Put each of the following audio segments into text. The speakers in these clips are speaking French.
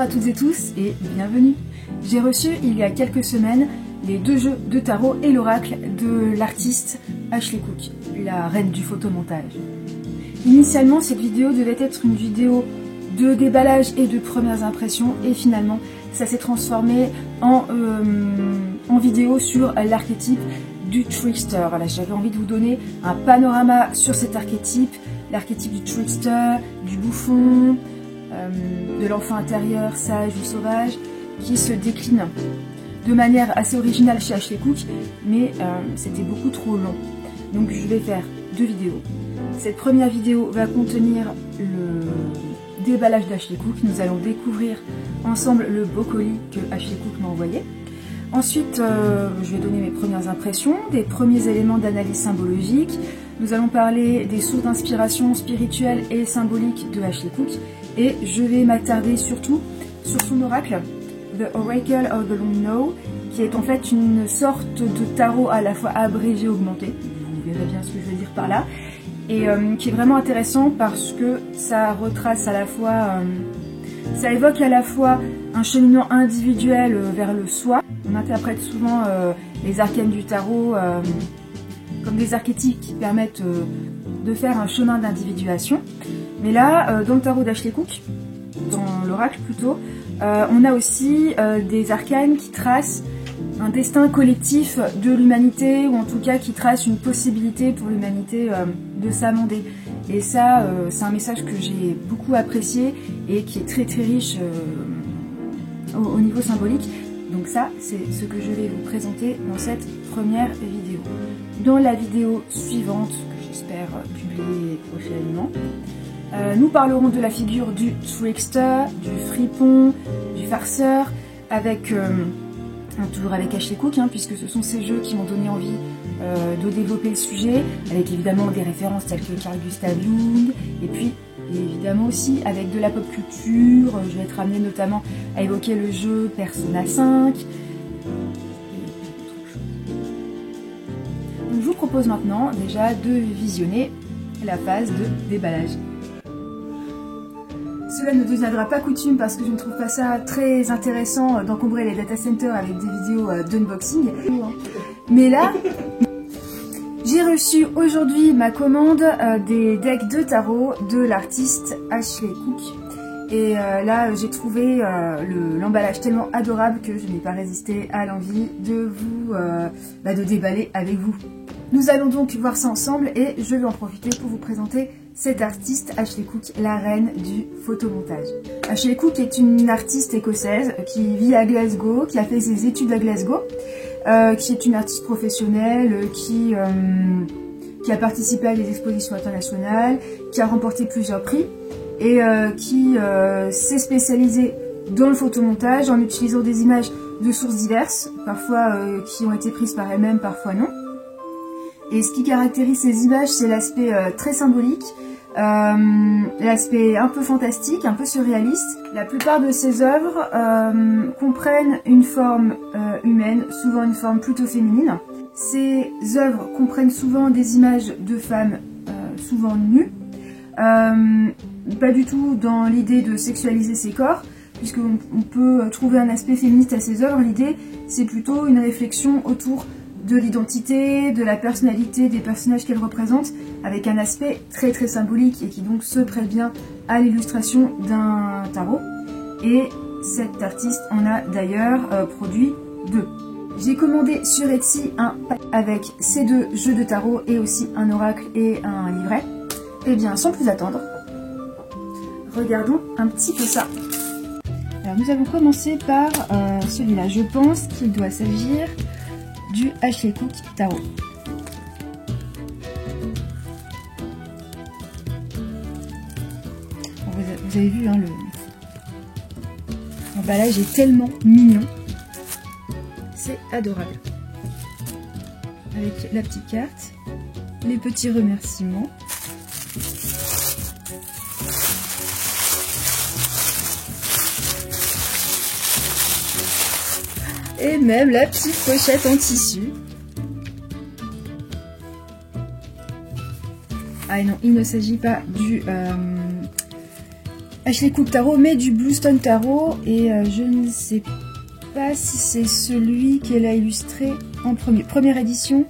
Bonjour à toutes et tous et bienvenue. J'ai reçu il y a quelques semaines les deux jeux de tarot et l'oracle de l'artiste Ashley Cook, la reine du photomontage. Initialement, cette vidéo devait être une vidéo de déballage et de premières impressions et finalement ça s'est transformé en vidéo sur l'archétype du trickster. Voilà, j'avais envie de vous donner un panorama sur cet archétype, l'archétype du trickster, du bouffon, de l'enfant intérieur, sage ou sauvage, qui se décline de manière assez originale chez Ashley Cook, mais c'était beaucoup trop long. Donc je vais faire deux vidéos. Cette première vidéo va contenir le déballage d'Ashley Cook. Nous allons découvrir ensemble le beau colis que Ashley Cook m'a envoyé. Ensuite, je vais donner mes premières impressions, des premiers éléments d'analyse symbologique. Nous allons parler des sources d'inspiration spirituelle et symbolique de Ashley Cook. Et je vais m'attarder surtout sur son oracle, The Oracle of the Long No, qui est en fait une sorte de tarot à la fois abrégé, augmenté. Vous verrez bien ce que je veux dire par là. Et qui est vraiment intéressant parce que ça retrace à la fois, ça évoque à la fois un cheminement individuel vers le soi. On interprète souvent les arcanes du tarot comme des archétypes qui permettent de faire un chemin d'individuation. Mais là, dans le tarot d'Ashley Cook, dans l'oracle plutôt, on a aussi des arcanes qui tracent un destin collectif de l'humanité, ou en tout cas qui tracent une possibilité pour l'humanité de s'amender. Et ça, c'est un message que j'ai beaucoup apprécié et qui est très très riche au niveau symbolique. Donc ça, c'est ce que je vais vous présenter dans cette première vidéo. Dans la vidéo suivante, que j'espère publier prochainement, nous parlerons de la figure du trickster, du fripon, du farceur, avec toujours avec Ashley Cook, puisque ce sont ces jeux qui m'ont donné envie de développer le sujet, avec évidemment des références telles que Carl Gustav Jung, et puis évidemment aussi avec de la pop culture. Je vais être amenée notamment à évoquer le jeu Persona 5. Donc je vous propose maintenant déjà de visionner la phase de déballage. Cela ne deviendra pas coutume parce que je ne trouve pas ça très intéressant d'encombrer les data centers avec des vidéos d'unboxing. Mais là, j'ai reçu aujourd'hui ma commande des decks de tarot de l'artiste Ashley Cook. Et là, j'ai trouvé l'emballage tellement adorable que je n'ai pas résisté à l'envie de vous de déballer avec vous. Nous allons donc voir ça ensemble et je vais en profiter pour vous présenter cet artiste Ashley Cook, la reine du photomontage. Ashley Cook est une artiste écossaise qui vit à Glasgow, qui a fait ses études à Glasgow, qui est une artiste professionnelle, qui a participé à des expositions internationales, qui a remporté plusieurs prix et qui s'est spécialisée dans le photomontage en utilisant des images de sources diverses, parfois qui ont été prises par elle-même, parfois non. Et ce qui caractérise ces images, c'est l'aspect très symbolique, l'aspect un peu fantastique, un peu surréaliste. La plupart de ses œuvres comprennent une forme humaine, souvent une forme plutôt féminine. Ces œuvres comprennent souvent des images de femmes souvent nues, pas du tout dans l'idée de sexualiser ses corps, puisqu'on peut trouver un aspect féministe à ces œuvres. L'idée, c'est plutôt une réflexion autour de l'identité, de la personnalité des personnages qu'elle représente, avec un aspect très très symbolique et qui donc se prête bien à l'illustration d'un tarot. Et cet artiste en a d'ailleurs produit deux. J'ai commandé sur Etsy un pack avec ces deux jeux de tarot et aussi un oracle et un livret. Et bien sans plus attendre, regardons un petit peu ça. Alors nous allons commencer par celui-là. Je pense qu'il doit s'agir du Ashley Cook Tarot. Vous avez vu, l'emballage est tellement mignon. C'est adorable. Avec la petite carte, les petits remerciements. Et même la petite pochette en tissu. Ah non, il ne s'agit pas Ashley Cook Tarot, mais du Bluestone Tarot, et je ne sais pas si c'est celui qu'elle a illustré en première édition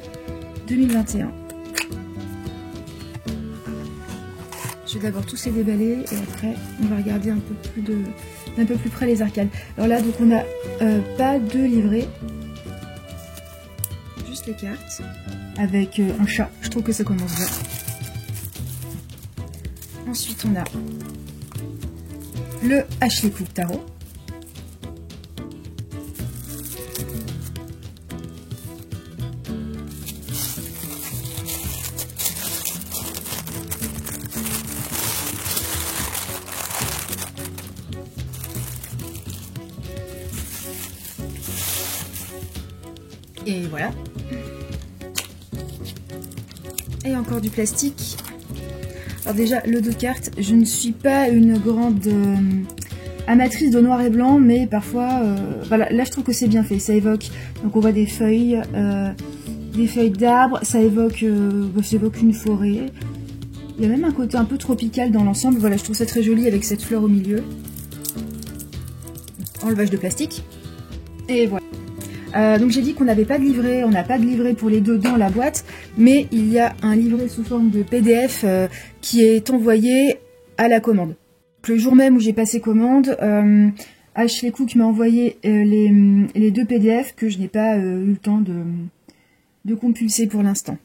2021. Je vais d'abord tous les déballer et après on va regarder un peu plus près les arcanes. Alors là donc on a pas de livret, juste les cartes avec un chat. Je trouve que ça commence bien. Ensuite on a le Ashley Cook Tarot. Et voilà. Et encore du plastique. Alors déjà, le dos cartes, je ne suis pas une grande amatrice de noir et blanc, mais parfois, voilà, là je trouve que c'est bien fait. Ça évoque, donc on voit des feuilles d'arbres, ça évoque une forêt. Il y a même un côté un peu tropical dans l'ensemble. Voilà, je trouve ça très joli avec cette fleur au milieu. Enlevage de plastique. Et voilà. Donc j'ai dit qu'on n'avait pas de livret, on n'a pas de livret pour les deux dans la boîte, mais il y a un livret sous forme de PDF qui est envoyé à la commande. Le jour même où j'ai passé commande, Ashley Cook m'a envoyé les deux PDF que je n'ai pas eu le temps de compulser pour l'instant.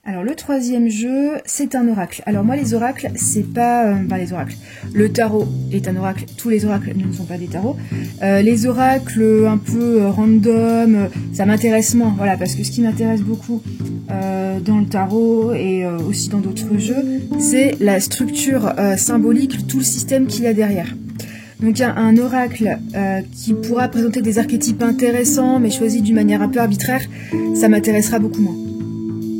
Alors le troisième jeu, c'est un oracle. Alors moi les oracles, c'est pas... les oracles. Le tarot est un oracle, tous les oracles ne sont pas des tarots. Les oracles un peu random, ça m'intéresse moins, voilà, parce que ce qui m'intéresse beaucoup dans le tarot et aussi dans d'autres jeux, c'est la structure symbolique, tout le système qu'il y a derrière. Donc un oracle qui pourra présenter des archétypes intéressants, mais choisis d'une manière un peu arbitraire, ça m'intéressera beaucoup moins.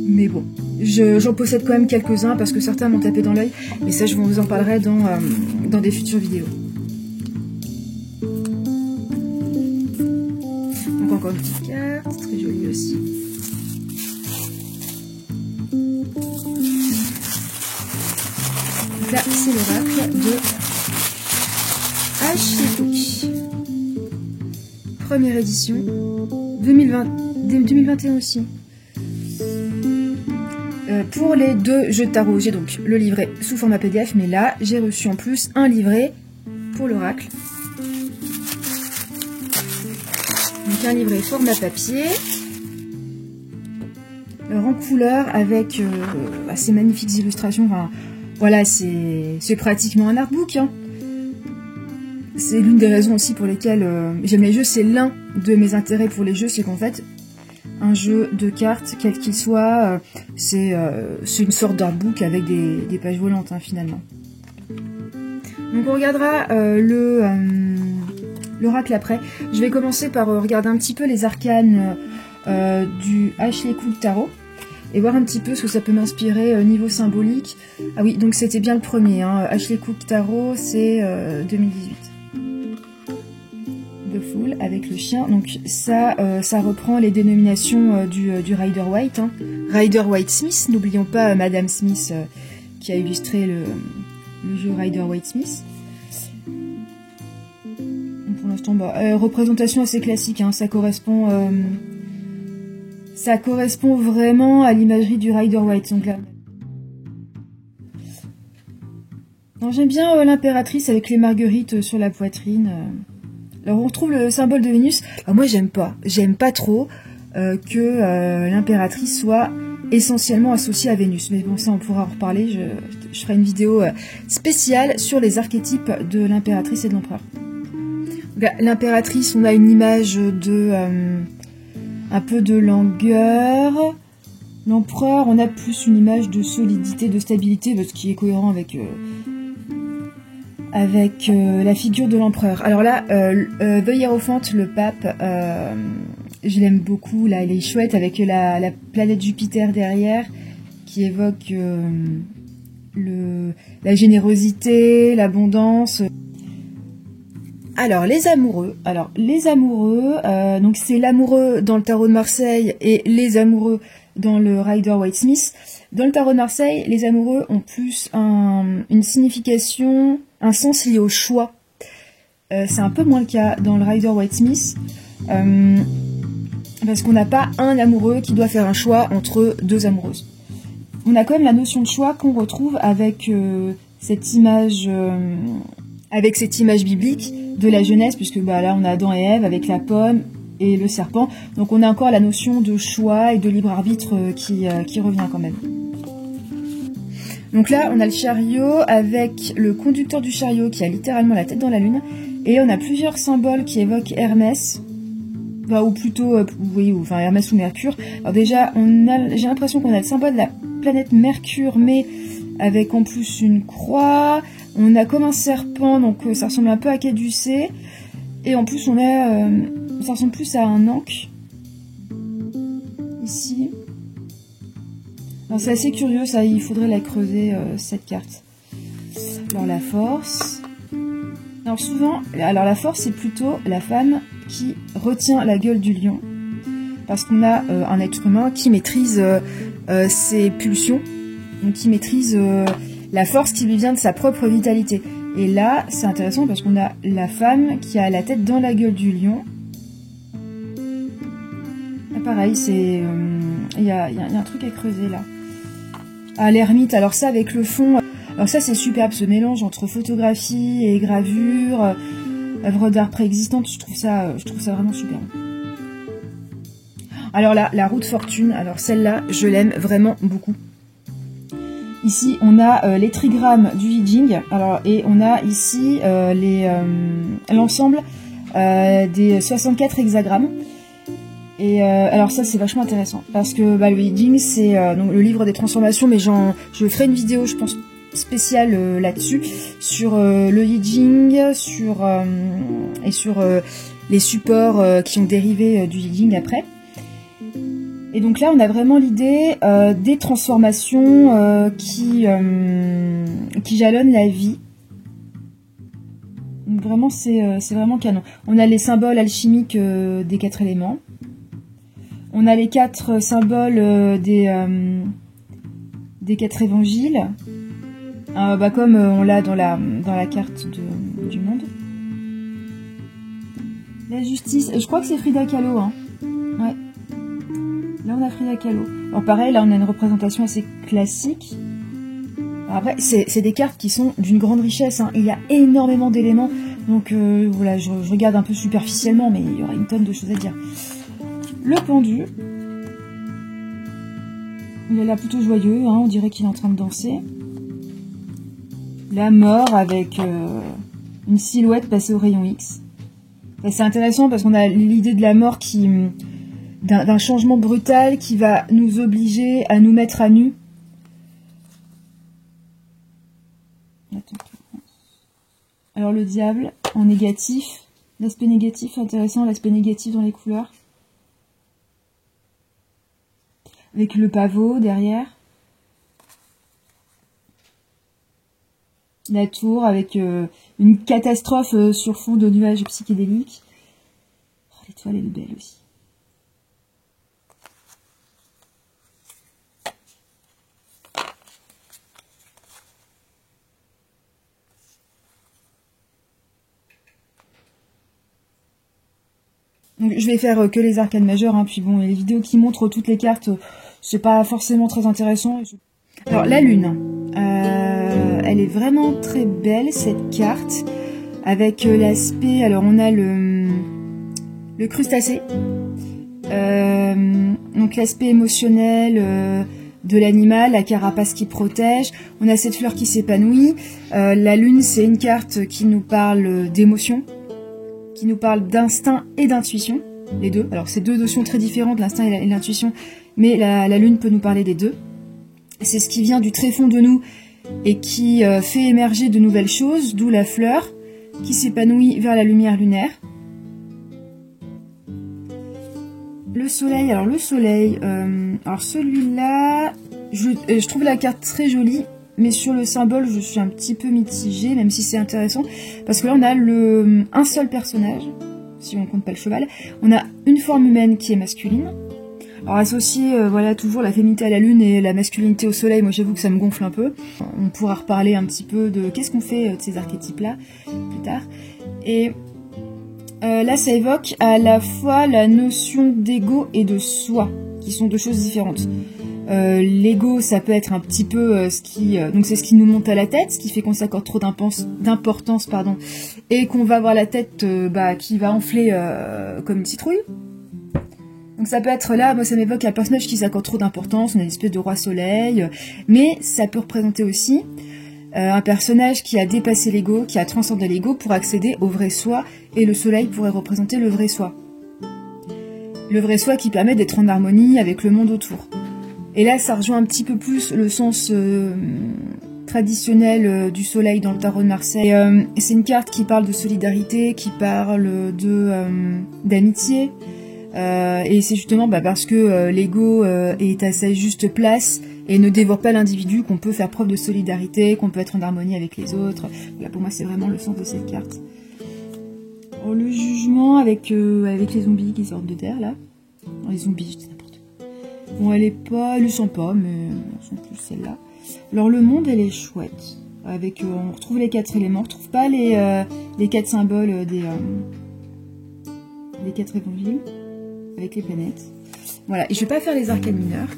Mais bon, j'en possède quand même quelques-uns parce que certains m'ont tapé dans l'œil. Mais ça, je vous en parlerai dans des futures vidéos. Donc encore une petite carte, très jolie aussi. Donc là, c'est l'oracle de Ashley Cook. Première édition, 2021 aussi. Pour les deux jeux de tarot, j'ai donc le livret sous format PDF, mais là, j'ai reçu en plus un livret pour l'oracle. Donc un livret format papier, en couleur avec ces magnifiques illustrations. Enfin, voilà, c'est pratiquement un artbook. Hein. C'est l'une des raisons aussi pour lesquelles j'aime les jeux. C'est l'un de mes intérêts pour les jeux, c'est qu'en fait, un jeu de cartes, quel qu'il soit, c'est une sorte d'artbook avec des pages volantes, hein, finalement. Donc on regardera l'oracle après. Je vais commencer par regarder un petit peu les arcanes du Ashley Cook Tarot et voir un petit peu ce que ça peut m'inspirer niveau symbolique. Ah oui, donc c'était bien le premier, hein. Ashley Cook Tarot, c'est 2018. The Fool avec le chien, donc ça reprend les dénominations du Rider Waite, hein. Rider Waite Smith, n'oublions pas Madame Smith qui a illustré le jeu Rider Waite Smith. Donc pour l'instant, représentation assez classique, hein. Ça correspond vraiment à l'imagerie du Rider Waite. Donc là, j'aime bien l'impératrice avec les marguerites sur la poitrine. Alors on retrouve le symbole de Vénus. Alors moi j'aime pas trop que l'impératrice soit essentiellement associée à Vénus. Mais bon, ça on pourra en reparler, je ferai une vidéo spéciale sur les archétypes de l'impératrice et de l'empereur. L'impératrice, on a une image de un peu de langueur. L'empereur, on a plus une image de solidité, de stabilité, ce qui est cohérent avec la figure de l'empereur. Alors là, The Hierophant, le pape, je l'aime beaucoup. Là, il est chouette avec la planète Jupiter derrière, qui évoque la générosité, l'abondance. Alors les amoureux. Donc c'est l'amoureux dans le tarot de Marseille et les amoureux dans le Rider-Waite-Smith. Dans le tarot de Marseille, les amoureux ont plus une signification, un sens lié au choix. C'est un peu moins le cas dans le Rider-Waite-Smith, parce qu'on n'a pas un amoureux qui doit faire un choix entre deux amoureuses. On a quand même la notion de choix qu'on retrouve avec cette image biblique de la Genèse, puisque là on a Adam et Ève avec la pomme et le serpent. Donc on a encore la notion de choix et de libre arbitre qui revient quand même. Donc là on a le chariot avec le conducteur du chariot qui a littéralement la tête dans la lune, et on a plusieurs symboles qui évoquent Hermès, ou plutôt Hermès ou Mercure. Alors déjà j'ai l'impression qu'on a le symbole de la planète Mercure, mais avec en plus une croix. On a comme un serpent, donc ça ressemble un peu à Caducée, et en plus on a ça ressemble plus à un ankh ici. Alors c'est assez curieux, ça, il faudrait la creuser cette carte. Alors la force. Alors souvent, la force c'est plutôt la femme qui retient la gueule du lion, parce qu'on a un être humain qui maîtrise ses pulsions, donc qui maîtrise la force qui lui vient de sa propre vitalité. Et là, c'est intéressant parce qu'on a la femme qui a la tête dans la gueule du lion. Et pareil, c'est il y a un truc à creuser là. Ah, l'ermite, alors ça avec le fond, alors ça c'est superbe, ce mélange entre photographie et gravure, œuvre d'art préexistante, je trouve ça vraiment superbe. Alors là, la roue de fortune, alors celle-là, je l'aime vraiment beaucoup. Ici, on a les trigrammes du I Ching, alors, et on a ici l'ensemble des 64 hexagrammes. Et alors ça, c'est vachement intéressant, parce que le I Ching, c'est donc le livre des transformations, mais je ferai une vidéo, je pense, spéciale là-dessus, sur le I Ching, et sur les supports qui ont dérivé du I Ching après. Et donc là, on a vraiment l'idée des transformations qui jalonnent la vie. Donc vraiment, c'est vraiment canon. On a les symboles alchimiques des 4 éléments. On a les 4 symboles des 4 évangiles, comme on l'a dans la carte du monde. La justice, je crois que c'est Frida Kahlo, hein. Ouais. Là, on a Frida Kahlo. Alors pareil, là, on a une représentation assez classique. Alors après, c'est des cartes qui sont d'une grande richesse, hein. Il y a énormément d'éléments. Donc voilà, je regarde un peu superficiellement, mais il y aura une tonne de choses à dire. Le pendu. Il est là plutôt joyeux, hein, on dirait qu'il est en train de danser. La mort avec une silhouette passée au rayon X. Et c'est intéressant parce qu'on a l'idée de la mort d'un changement brutal qui va nous obliger à nous mettre à nu. Alors le diable en négatif, l'aspect négatif, intéressant, l'aspect négatif dans les couleurs. Avec le pavot derrière. La tour avec une catastrophe sur fond de nuages psychédéliques. Oh, l'étoile, elle est belle aussi. Donc, je vais faire que les arcanes majeures, hein, puis bon, les vidéos qui montrent toutes les cartes, c'est pas forcément très intéressant. Alors la lune, elle est vraiment très belle cette carte, avec l'aspect, alors on a le crustacé, donc l'aspect émotionnel de l'animal, la carapace qui protège, on a cette fleur qui s'épanouit, la lune c'est une carte qui nous parle d'émotion, qui nous parle d'instinct et d'intuition, les deux. Alors c'est deux notions très différentes, l'instinct et l'intuition, mais la lune peut nous parler des deux. C'est ce qui vient du tréfonds de nous et qui fait émerger de nouvelles choses, d'où la fleur qui s'épanouit vers la lumière lunaire. Le soleil, alors le soleil, alors celui-là, je trouve la carte très jolie, mais sur le symbole, je suis un petit peu mitigée, même si c'est intéressant, parce que là, on a un seul personnage, si on ne compte pas le cheval. On a une forme humaine qui est masculine, Alors associer voilà, toujours la féminité à la lune et la masculinité au soleil, moi j'avoue que ça me gonfle un peu. On pourra reparler un petit peu de qu'est-ce qu'on fait de ces archétypes-là plus tard. Et là ça évoque à la fois la notion d'ego et de soi, qui sont deux choses différentes. L'ego, ça peut être un petit peu donc c'est ce qui nous monte à la tête, ce qui fait qu'on s'accorde trop d'importance, et qu'on va avoir la tête qui va enfler comme une citrouille. Donc ça peut être là, moi ça m'évoque un personnage qui s'accorde trop d'importance, on a une espèce de roi soleil, mais ça peut représenter aussi un personnage qui a dépassé l'ego, qui a transcendé l'ego pour accéder au vrai soi, et le soleil pourrait représenter le vrai soi. Le vrai soi qui permet d'être en harmonie avec le monde autour. Et là, ça rejoint un petit peu plus le sens traditionnel du soleil dans le tarot de Marseille. C'est une carte qui parle de solidarité, qui parle d'amitié. Et c'est justement parce que l'ego est à sa juste place et ne dévore pas l'individu qu'on peut faire preuve de solidarité, qu'on peut être en harmonie avec les autres. Là, pour moi, c'est vraiment le sens de cette carte. Alors, le jugement avec les zombies qui sortent de terre, là. Non, les zombies, je dis n'importe quoi. Bon, elle le sent pas, mais on sent plus celle-là. Alors, le monde, elle est chouette. On retrouve les 4 éléments. On retrouve pas les 4 symboles des 4 évangiles avec les planètes. Voilà, et je vais pas faire les arcanes mineurs.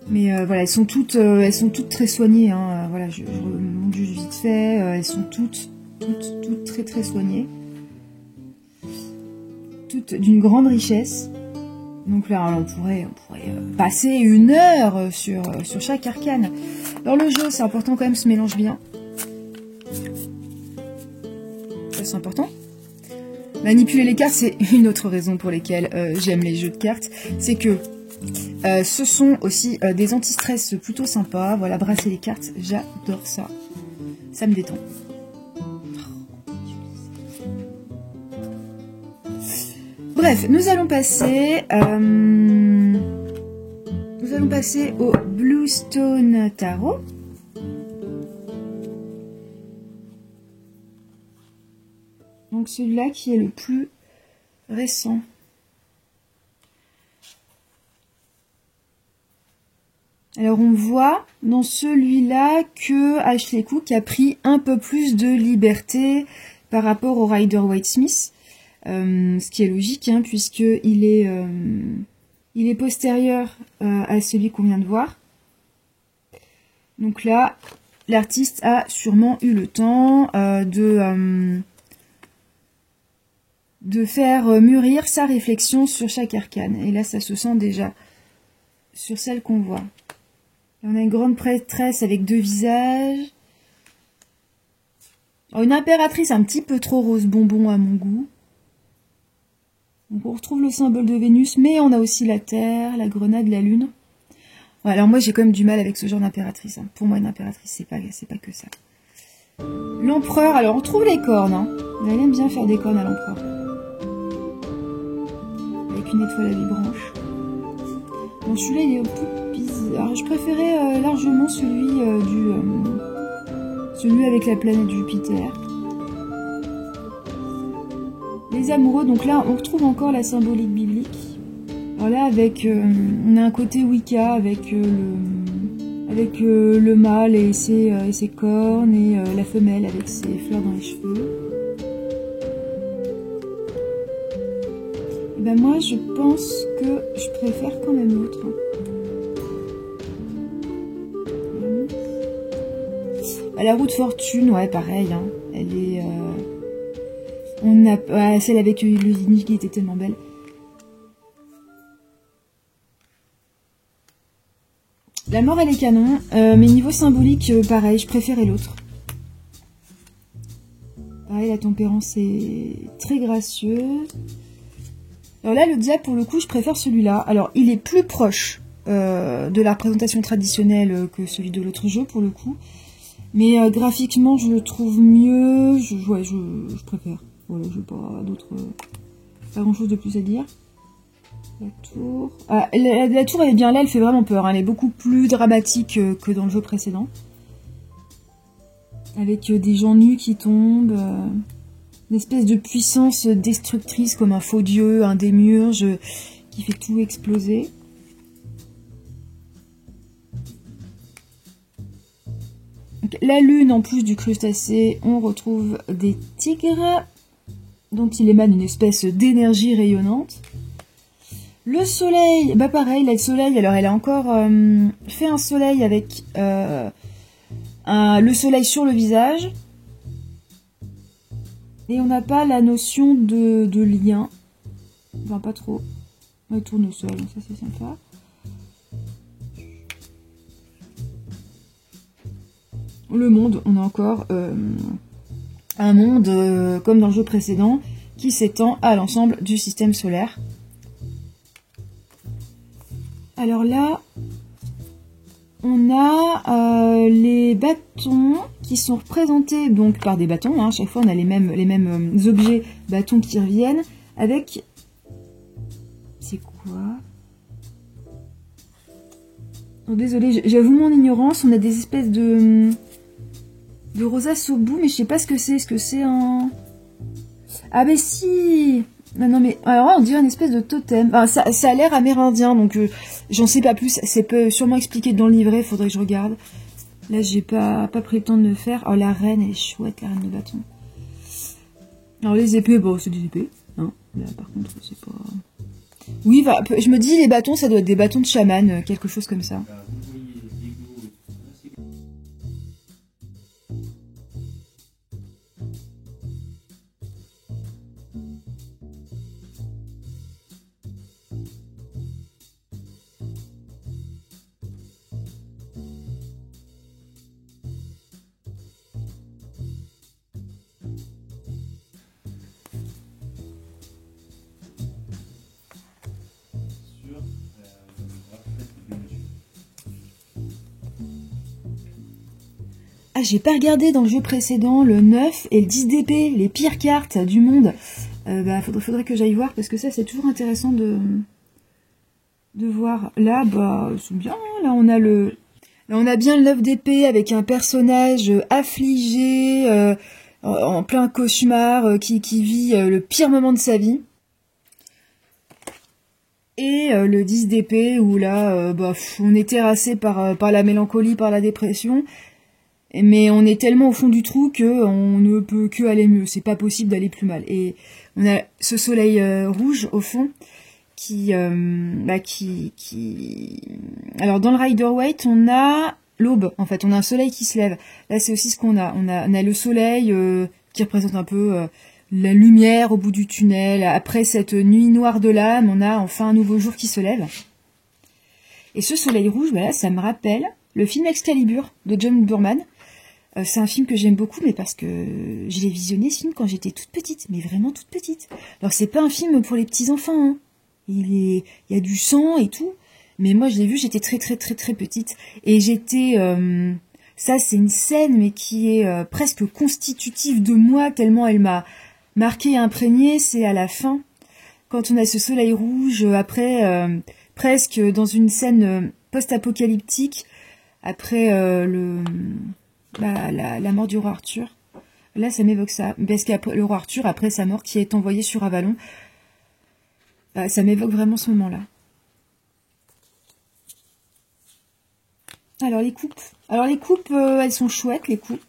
Mais voilà, elles sont toutes très soignées. Hein. Voilà, je remonte juste vite fait. Elles sont toutes très très soignées. Toutes d'une grande richesse. Donc là, on pourrait passer 1 heure sur chaque arcane. Alors le jeu, c'est important quand même, se mélange bien. Ça, c'est important. Manipuler les cartes, c'est une autre raison pour lesquelles j'aime les jeux de cartes. C'est que ce sont aussi des anti-stress plutôt sympas. Voilà, brasser les cartes, j'adore ça. Ça me détend. Bref, nous allons passer au Bluestone Tarot. Donc celui-là qui est le plus récent. Alors on voit dans celui-là que Ashley Cook a pris un peu plus de liberté par rapport au Rider-Waite-Smith. Ce qui est logique, hein, puisqu'il est postérieur à celui qu'on vient de voir. Donc là, l'artiste a sûrement eu le temps de faire mûrir sa réflexion sur chaque arcane. Et là, ça se sent déjà sur celle qu'on voit. Là, on a une grande prêtresse avec 2 visages. Alors, une impératrice un petit peu trop rose bonbon à mon goût. Donc on retrouve le symbole de Vénus, mais on a aussi la Terre, la grenade, la Lune. Ouais, alors moi j'ai quand même du mal avec ce genre d'impératrice. Hein. Pour moi une impératrice c'est pas que ça. L'empereur, alors on trouve les cornes. Hein. Elle aime bien faire des cornes à l'empereur. Avec une étoile à 8 branches. Bon celui-là il est un peu bizarre. Alors, je préférais largement celui avec la planète Jupiter. Les amoureux, donc là on retrouve encore la symbolique biblique. Alors là on a un côté Wicca avec le mâle et ses cornes et la femelle avec ses fleurs dans les cheveux. Et ben moi je pense que je préfère quand même l'autre. La roue de fortune, ouais pareil, hein. Elle est... celle avec le Zinj qui était tellement belle. La mort elle est canon, mais niveau symbolique, pareil, je préférais l'autre. Pareil, la tempérance est très gracieuse. Alors là, le diable, pour le coup, je préfère celui-là. Alors, il est plus proche de la représentation traditionnelle que celui de l'autre jeu, pour le coup. Mais graphiquement, je le trouve mieux. Je préfère. Voilà, je n'ai pas pas grand chose de plus à dire. La tour. Ah, la tour, elle est bien là, elle fait vraiment peur. Hein. Elle est beaucoup plus dramatique que dans le jeu précédent. Avec des gens nus qui tombent. Une espèce de puissance destructrice comme un faux dieu, un démiurge qui fait tout exploser. Donc, la lune, en plus du crustacé, on retrouve des tigres dont il émane une espèce d'énergie rayonnante. Le soleil, bah pareil, là, le soleil, alors elle a encore fait un soleil avec le soleil sur le visage. Et on n'a pas la notion de lien. Enfin, pas trop. Le tournesol, ça c'est sympa. Le monde, on a encore un monde, comme dans le jeu précédent, qui s'étend à l'ensemble du système solaire. Alors là, on a les bâtons qui sont représentés donc par des bâtons. Hein. Chaque fois, on a les mêmes objets bâtons qui reviennent avec... C'est quoi? Oh, désolée, j'avoue mon ignorance. On a des espèces de rosaces au bout, mais je sais pas ce que c'est. Est-ce que c'est un... Ah mais si. Non mais alors là, on dirait une espèce de totem. Enfin, ça a l'air amérindien, donc j'en sais pas plus. C'est sûrement expliqué dans le livret, faudrait que je regarde. Là, j'ai pas pris le temps de le faire. Oh, la reine, elle est chouette, la reine de bâton. Alors les épées, bon, c'est des épées. Hein. Là, par contre, c'est pas... Oui, bah, je me dis, les bâtons, ça doit être des bâtons de chaman, quelque chose comme ça. Ah, j'ai pas regardé dans le jeu précédent le 9 et le 10 d'épée, les pires cartes du monde. Bah, faudrait que j'aille voir parce que ça, c'est toujours intéressant de voir. Là, bah, c'est bien. Là, on a bien le 9 d'épée avec un personnage affligé, en plein cauchemar, qui vit le pire moment de sa vie. Et le 10 d'épée où là, bah, on est terrassé par la mélancolie, par la dépression. Mais on est tellement au fond du trou que on ne peut que aller mieux. C'est pas possible d'aller plus mal. Et on a ce soleil rouge au fond qui... Alors dans le Rider-Waite, on a l'aube. En fait, on a un soleil qui se lève. Là, c'est aussi ce qu'on a. On a le soleil qui représente un peu la lumière au bout du tunnel. Après cette nuit noire de l'âme, on a enfin un nouveau jour qui se lève. Et ce soleil rouge, bah là, ça me rappelle le film Excalibur de John Boorman. C'est un film que j'aime beaucoup, mais parce que je l'ai visionné ce film quand j'étais toute petite, mais vraiment toute petite. Alors c'est pas un film pour les petits enfants, hein. Il y a du sang et tout, mais moi je l'ai vu, j'étais très petite et j'étais. Ça c'est une scène, mais qui est presque constitutive de moi tellement elle m'a marquée et imprégnée. C'est à la fin, quand on a ce soleil rouge après, presque dans une scène post-apocalyptique après la mort du roi Arthur. Là, ça m'évoque ça. Parce qu'après le roi Arthur, après sa mort, qui est envoyé sur Avalon, ça m'évoque vraiment ce moment-là. Alors, les coupes. Elles sont chouettes, les coupes.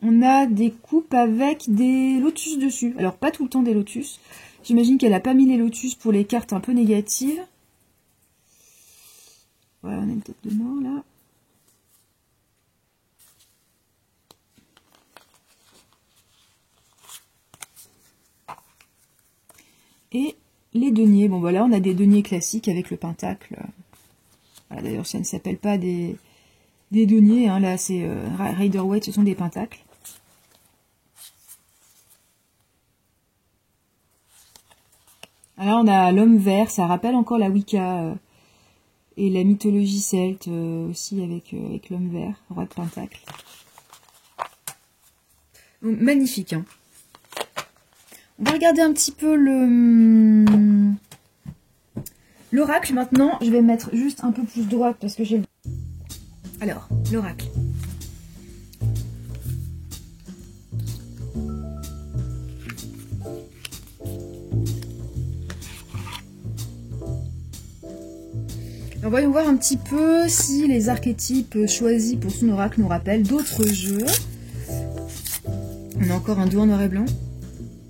On a des coupes avec des lotus dessus. Alors, pas tout le temps des lotus. J'imagine qu'elle n'a pas mis les lotus pour les cartes un peu négatives. Voilà, on a une tête de mort, là. Et les deniers, bon voilà, on a des deniers classiques avec le pentacle. Voilà, d'ailleurs, ça ne s'appelle pas des deniers, hein, là c'est Rider-Waite, ce sont des pentacles. Alors on a l'homme vert, ça rappelle encore la Wicca et la mythologie celte aussi avec l'homme vert, roi de pentacle. Donc, magnifique, hein. On va regarder un petit peu l'oracle maintenant. Je vais mettre juste un peu plus droite parce que j'ai... Alors, l'oracle. Voyons voir un petit peu si les archétypes choisis pour son oracle nous rappellent d'autres jeux. On a encore un dos en noir et blanc.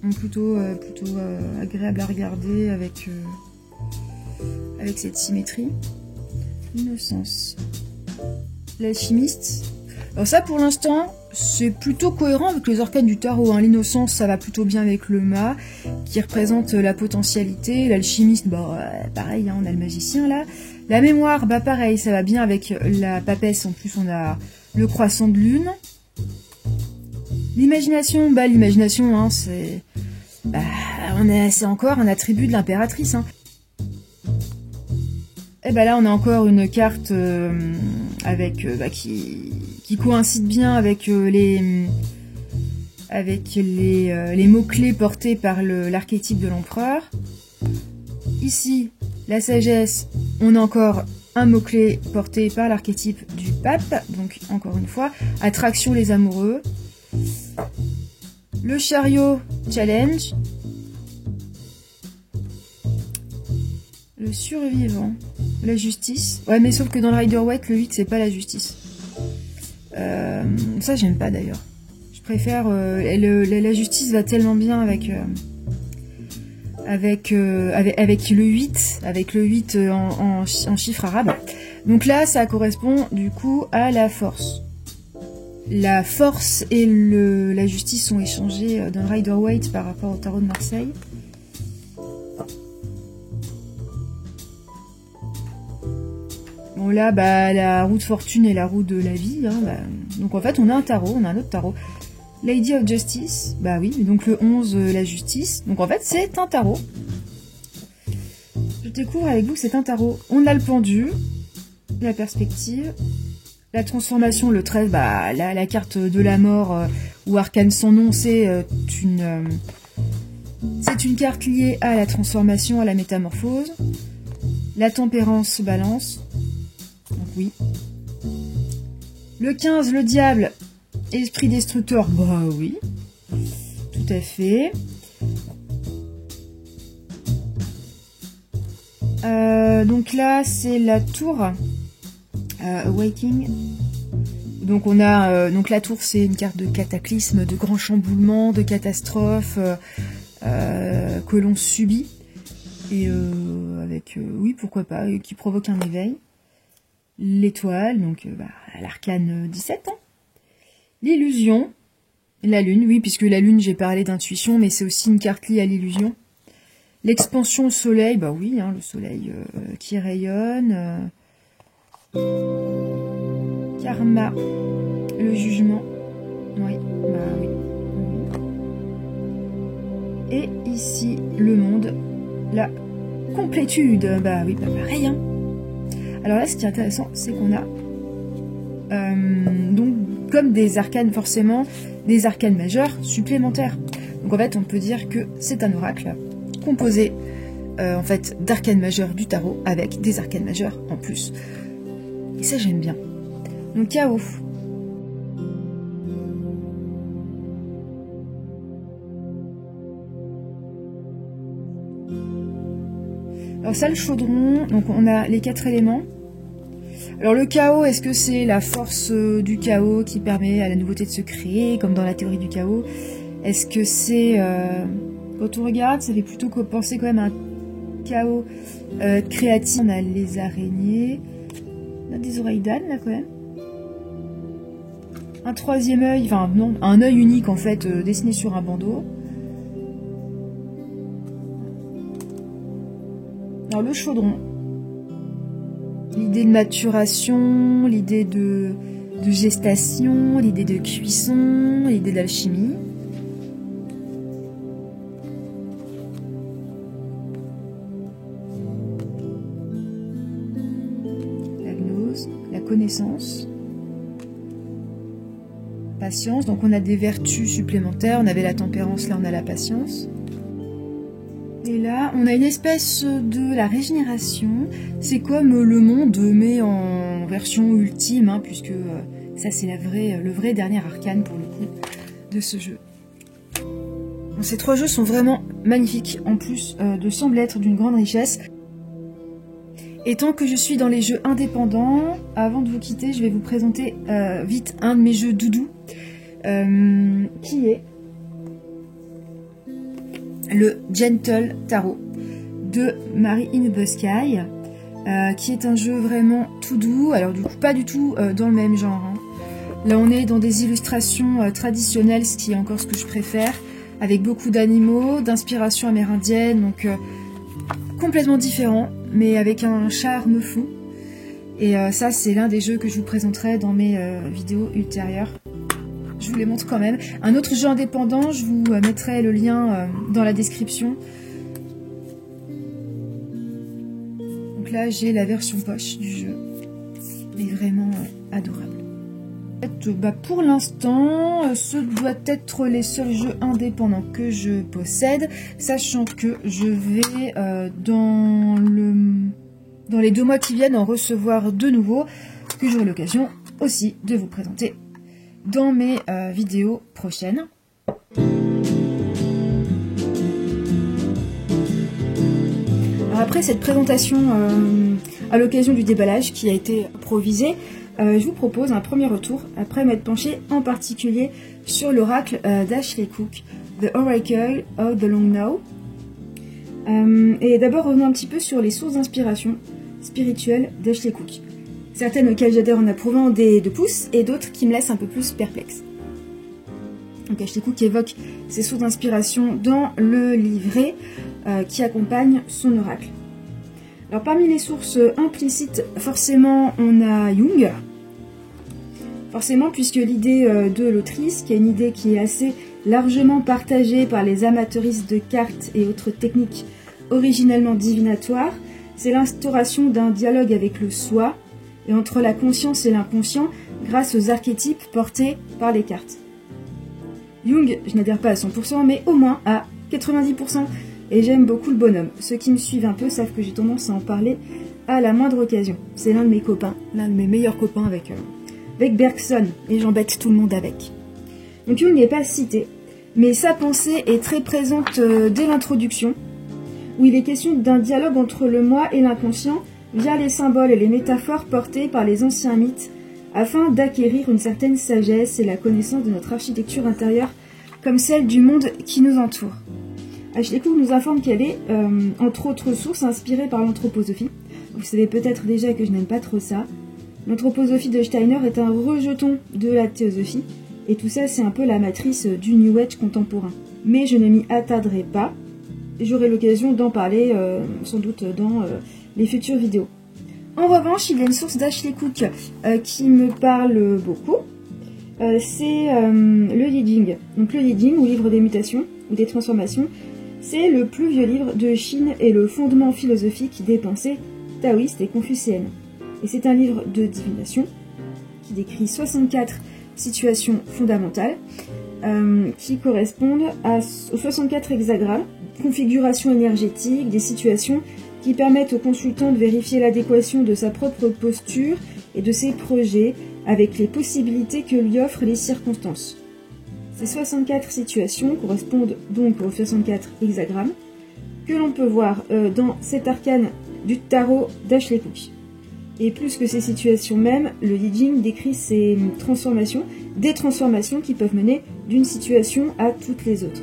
Donc plutôt agréable à regarder avec cette symétrie. L'innocence. L'alchimiste. Alors ça pour l'instant, c'est plutôt cohérent avec les arcanes du tarot. Hein. L'innocence, ça va plutôt bien avec le mât, qui représente la potentialité. L'alchimiste, pareil, hein, on a le magicien là. La mémoire, pareil, ça va bien avec la papesse. En plus, on a le croissant de lune. L'imagination, l'imagination, hein, c'est encore un attribut de l'impératrice. Hein. Et là, on a encore une carte qui coïncide bien avec les mots-clés portés par l'archétype de l'empereur. Ici, la sagesse, on a encore un mot-clé porté par l'archétype du pape. Donc, encore une fois, attraction les amoureux. Le chariot, challenge. Le survivant, la justice. Ouais, mais sauf que dans le Rider-Waite, le 8, c'est pas la justice. Ça, j'aime pas d'ailleurs. Je préfère... la justice va tellement bien avec le 8, avec le 8 en chiffre arabe. Donc là, ça correspond du coup à la force. La force et la justice sont échangés dans le Rider-Waite par rapport au tarot de Marseille. Bon là, la roue de fortune et la roue de la vie. Hein, donc en fait, on a un autre tarot. Lady of Justice, oui, donc le 11, la justice. Donc en fait, c'est un tarot. Je découvre avec vous que c'est un tarot. On a le pendu, la perspective, la transformation, le 13, la carte de la mort ou arcane sans nom, c'est une carte liée à la transformation, à la métamorphose. La tempérance, balance. Donc oui. Le 15, le diable, esprit destructeur, oui. Tout à fait. Donc là, c'est la tour. Awaking. Donc on a donc la tour, c'est une carte de cataclysme, de grand chamboulement, de catastrophe que l'on subit. Et avec, oui, pourquoi pas, qui provoque un éveil. L'étoile, donc l'arcane 17 ans. L'illusion, la lune, oui, puisque la lune, j'ai parlé d'intuition, mais c'est aussi une carte liée à l'illusion. L'expansion au soleil, oui, hein, le soleil qui rayonne. Karma, le jugement, oui, oui. Et ici, le monde, la complétude, oui, pareil, hein. Alors là, ce qui est intéressant, c'est qu'on a donc comme des arcanes, forcément, des arcanes majeures supplémentaires. Donc en fait, on peut dire que c'est un oracle composé en fait d'arcanes majeures du tarot avec des arcanes majeures en plus. Et ça, j'aime bien. Donc chaos. Alors ça, le chaudron, donc on a les 4 éléments. Alors le chaos, est-ce que c'est la force du chaos qui permet à la nouveauté de se créer, comme dans la théorie du chaos? Est-ce que c'est... quand on regarde, ça fait plutôt penser quand même à un chaos créatif. On a les araignées, on a des oreilles d'âne là quand même. Un troisième œil, enfin non, un œil unique en fait, dessiné sur un bandeau. Alors le chaudron, l'idée de maturation, l'idée de gestation, l'idée de cuisson, l'idée d'alchimie. La gnose, la connaissance. Patience, donc on a des vertus supplémentaires, on avait la tempérance, là on a la patience. Et là, on a une espèce de la régénération. C'est comme le monde, mais en version ultime, hein, puisque ça c'est le vrai dernier arcane pour le coup de ce jeu. Bon, ces 3 jeux sont vraiment magnifiques, en plus de sembler être d'une grande richesse. Et tant que je suis dans les jeux indépendants, avant de vous quitter, je vais vous présenter vite un de mes jeux doudou, qui est le Gentle Tarot de Mary in the Sky, qui est un jeu vraiment tout doux, alors du coup pas du tout dans le même genre, hein. Là on est dans des illustrations traditionnelles, ce qui est encore ce que je préfère, avec beaucoup d'animaux, d'inspiration amérindienne, donc complètement différent, mais avec un charme fou. Et ça c'est l'un des jeux que je vous présenterai dans mes vidéos ultérieures. Je vous les montre quand même. Un autre jeu indépendant, je vous mettrai le lien dans la description. Donc là j'ai la version poche du jeu, elle est vraiment adorable. Pour l'instant, ce doit être les seuls jeux indépendants que je possède, sachant que je vais dans les 2 mois qui viennent en recevoir de nouveaux, que j'aurai l'occasion aussi de vous présenter dans mes vidéos prochaines. Alors après cette présentation à l'occasion du déballage qui a été improvisé, je vous propose un premier retour après m'être penché en particulier sur l'oracle d'Ashley Cook, The Oracle of the Long Now. Et d'abord revenons un petit peu sur les sources d'inspiration spirituelle d'Ashley Cook. Certaines auxquelles j'adhère en approuvant des 2 pouces et d'autres qui me laissent un peu plus perplexe. Donc Ashley Cook évoque ses sources d'inspiration dans le livret qui accompagne son oracle. Alors parmi les sources implicites, forcément on a Jung. Forcément, puisque l'idée de l'autrice, qui est une idée qui est assez largement partagée par les amateuristes de cartes et autres techniques originellement divinatoires, c'est l'instauration d'un dialogue avec le soi et entre la conscience et l'inconscient grâce aux archétypes portés par les cartes. Jung, je n'adhère pas à 100%, mais au moins à 90%, et j'aime beaucoup le bonhomme. Ceux qui me suivent un peu savent que j'ai tendance à en parler à la moindre occasion. C'est l'un de mes copains, l'un de mes meilleurs copains avec Bergson, et j'embête tout le monde avec. Donc Jung n'est pas cité, mais sa pensée est très présente dès l'introduction, où il est question d'un dialogue entre le moi et l'inconscient via les symboles et les métaphores portés par les anciens mythes, afin d'acquérir une certaine sagesse et la connaissance de notre architecture intérieure comme celle du monde qui nous entoure. Ashley Cook nous informe qu'elle est, entre autres sources, inspirée par l'anthroposophie. Vous savez peut-être déjà que je n'aime pas trop ça. L'anthroposophie de Steiner est un rejeton de la théosophie, et tout ça c'est un peu la matrice du New Age contemporain. Mais je ne m'y attarderai pas, j'aurai l'occasion d'en parler sans doute dans les futures vidéos. En revanche, il y a une source d'Ashley Cook qui me parle beaucoup, c'est le Yijing. Donc le Yijing, ou livre des mutations, ou des transformations, c'est le plus vieux livre de Chine et le fondement philosophique des pensées taoïstes et confucéennes. Et c'est un livre de divination qui décrit 64 situations fondamentales qui correspondent aux 64 hexagrammes, configuration énergétique, des situations qui permettent au consultant de vérifier l'adéquation de sa propre posture et de ses projets avec les possibilités que lui offrent les circonstances. Ces 64 situations correspondent donc aux 64 hexagrammes que l'on peut voir dans cet arcane du tarot d'Ashley Cook. Et plus que ces situations même, le Yijing décrit ces transformations, des transformations qui peuvent mener d'une situation à toutes les autres.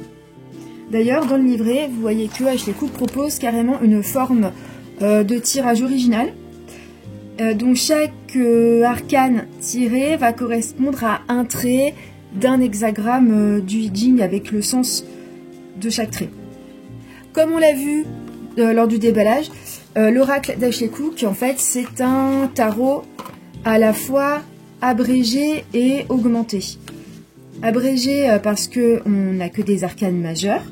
D'ailleurs, dans le livret, vous voyez que Ashley Cook propose carrément une forme de tirage original, dont chaque arcane tiré va correspondre à un trait d'un hexagramme du Yijing avec le sens de chaque trait. Comme on l'a vu lors du déballage, l'oracle d'Ashley Cook, en fait, c'est un tarot à la fois abrégé et augmenté. Abrégé parce qu'on n'a que des arcanes majeures,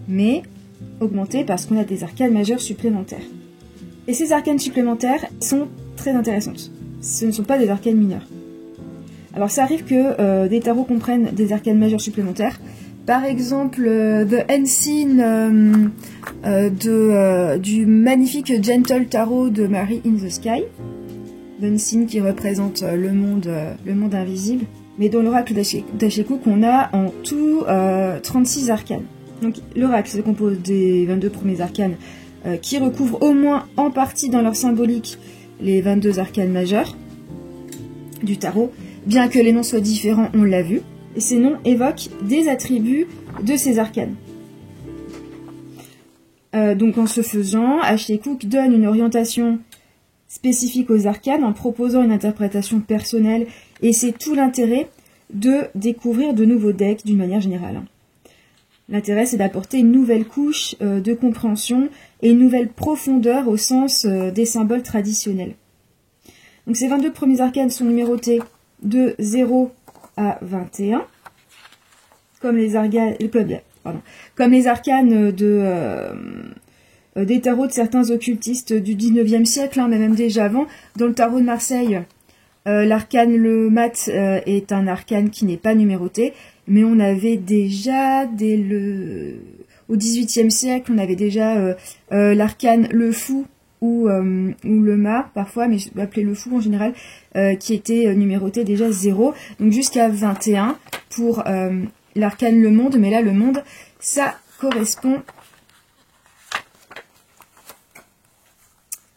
mais augmenté parce qu'on a des arcanes majeures supplémentaires. Et ces arcanes supplémentaires sont très intéressantes. Ce ne sont pas des arcanes mineures. Alors ça arrive que des tarots comprennent des arcanes majeures supplémentaires. Par exemple, The Unseen du magnifique Gentle Tarot de Mary in the Sky. The Unseen qui représente le monde invisible. Mais dans l'oracle d'Ashley Cook, on a en tout 36 arcanes. Donc l'oracle se compose des 22 premiers arcanes qui recouvrent au moins en partie dans leur symbolique les 22 arcanes majeurs du tarot, bien que les noms soient différents, on l'a vu, et ces noms évoquent des attributs de ces arcanes. Donc en ce faisant, Ashley Cook donne une orientation spécifique aux arcanes en proposant une interprétation personnelle, et c'est tout l'intérêt de découvrir de nouveaux decks d'une manière générale. L'intérêt, c'est d'apporter une nouvelle couche de compréhension et une nouvelle profondeur au sens des symboles traditionnels. Donc ces 22 premiers arcanes sont numérotés de 0 à 21, comme les arcanes des tarots de certains occultistes du 19e siècle, mais même déjà avant. Dans le tarot de Marseille, l'arcane le mat est un arcane qui n'est pas numéroté, mais on avait déjà, au 18e siècle, on avait déjà l'arcane le fou ou le mât parfois, mais je vais appeler le fou en général, qui était numéroté déjà 0, donc jusqu'à 21 pour l'arcane le monde, mais là le monde, ça correspond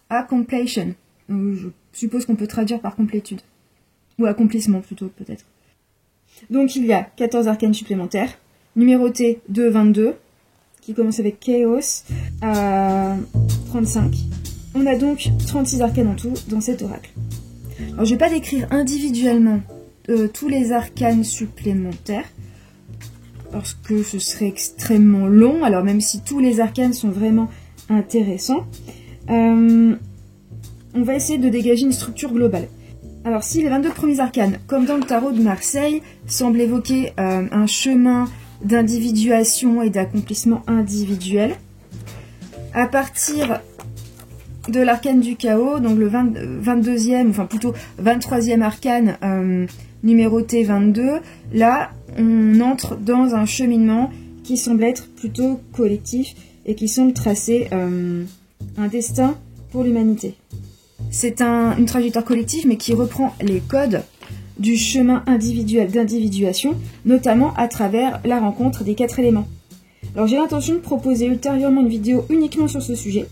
à completion. Je suppose qu'on peut traduire par complétude. Ou accomplissement plutôt, peut-être. Donc il y a 14 arcanes supplémentaires, numérotés de 22, qui commencent avec Chaos à 35. On a donc 36 arcanes en tout dans cet oracle. Alors je ne vais pas décrire individuellement tous les arcanes supplémentaires, parce que ce serait extrêmement long, alors même si tous les arcanes sont vraiment intéressants. On va essayer de dégager une structure globale. Alors si les 22 premiers arcanes, comme dans le tarot de Marseille, semblent évoquer un chemin d'individuation et d'accomplissement individuel, à partir de l'arcane du chaos, donc le 22e, enfin plutôt 23e arcane numéroté 22, là on entre dans un cheminement qui semble être plutôt collectif et qui semble tracer un destin pour l'humanité. C'est une trajectoire collective, mais qui reprend les codes du chemin individuel d'individuation, notamment à travers la rencontre des 4 éléments. Alors j'ai l'intention de proposer ultérieurement une vidéo uniquement sur ce sujet,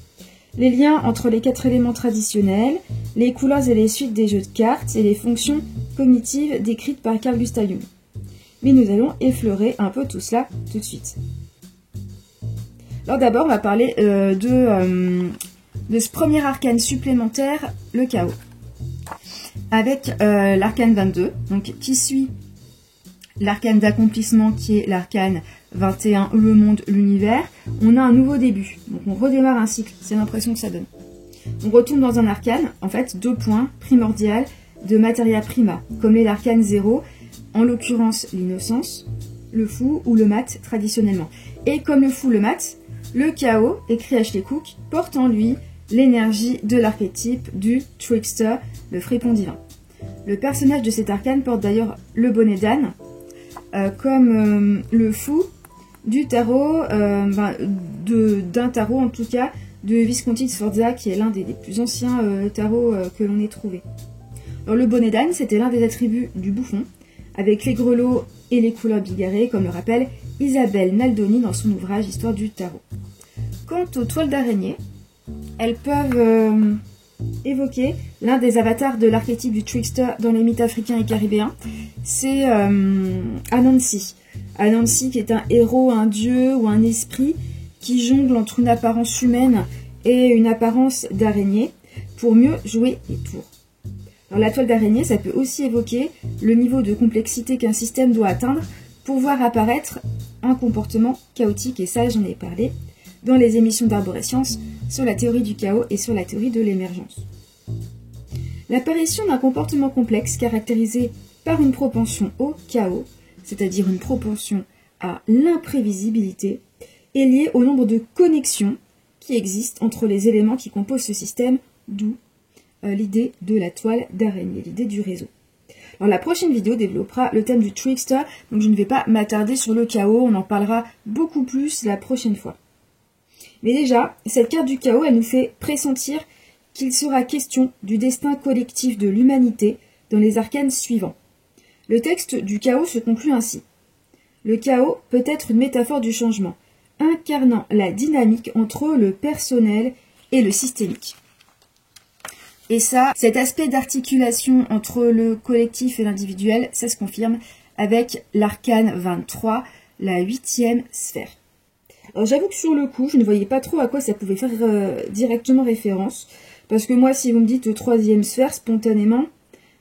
les liens entre les 4 éléments traditionnels, les couleurs et les suites des jeux de cartes et les fonctions cognitives décrites par Carl Gustav Jung. Mais nous allons effleurer un peu tout cela tout de suite. Alors d'abord, on va parler de ce premier arcane supplémentaire, le chaos, avec l'arcane 22, donc qui suit l'arcane d'accomplissement qui est l'arcane 21, le monde, l'univers. On a un nouveau début, donc on redémarre un cycle, c'est l'impression que ça donne. On retourne dans un arcane, en fait 2 points primordial de materia prima, comme est l'arcane 0, en l'occurrence l'innocence, le fou ou le mat traditionnellement. Et comme le fou, le mat, le chaos, écrit Ashley Cook, porte en lui l'énergie de l'archétype du trickster, le fripon divin. Le personnage de cet arcane porte d'ailleurs le bonnet d'âne, comme le fou du tarot, d'un tarot en tout cas, de Visconti de Sforza, qui est l'un des plus anciens tarots que l'on ait trouvé. Alors le bonnet d'âne, c'était l'un des attributs du bouffon, avec les grelots et les couleurs bigarrées, comme le rappelle Isabelle Naldoni dans son ouvrage Histoire du tarot. Quant aux toiles d'araignée, elles peuvent évoquer l'un des avatars de l'archétype du trickster dans les mythes africains et caribéens. C'est Anansi. Anansi qui est un héros, un dieu ou un esprit qui jongle entre une apparence humaine et une apparence d'araignée pour mieux jouer les tours. Alors la toile d'araignée, ça peut aussi évoquer le niveau de complexité qu'un système doit atteindre pour voir apparaître un comportement chaotique, et ça j'en ai parlé dans les émissions d'Arborescience sur la théorie du chaos et sur la théorie de l'émergence. L'apparition d'un comportement complexe caractérisé par une propension au chaos, c'est-à-dire une propension à l'imprévisibilité, est liée au nombre de connexions qui existent entre les éléments qui composent ce système, d'où l'idée de la toile d'araignée, l'idée du réseau. Alors la prochaine vidéo développera le thème du trickster, donc je ne vais pas m'attarder sur le chaos, on en parlera beaucoup plus la prochaine fois. Mais déjà, cette carte du chaos, elle nous fait pressentir qu'il sera question du destin collectif de l'humanité dans les arcanes suivants. Le texte du chaos se conclut ainsi. Le chaos peut être une métaphore du changement, incarnant la dynamique entre le personnel et le systémique. Et ça, cet aspect d'articulation entre le collectif et l'individuel, ça se confirme avec l'arcane 23, la 8e sphère. Alors j'avoue que sur le coup, je ne voyais pas trop à quoi ça pouvait faire directement référence, parce que moi, si vous me dites 3e sphère, spontanément,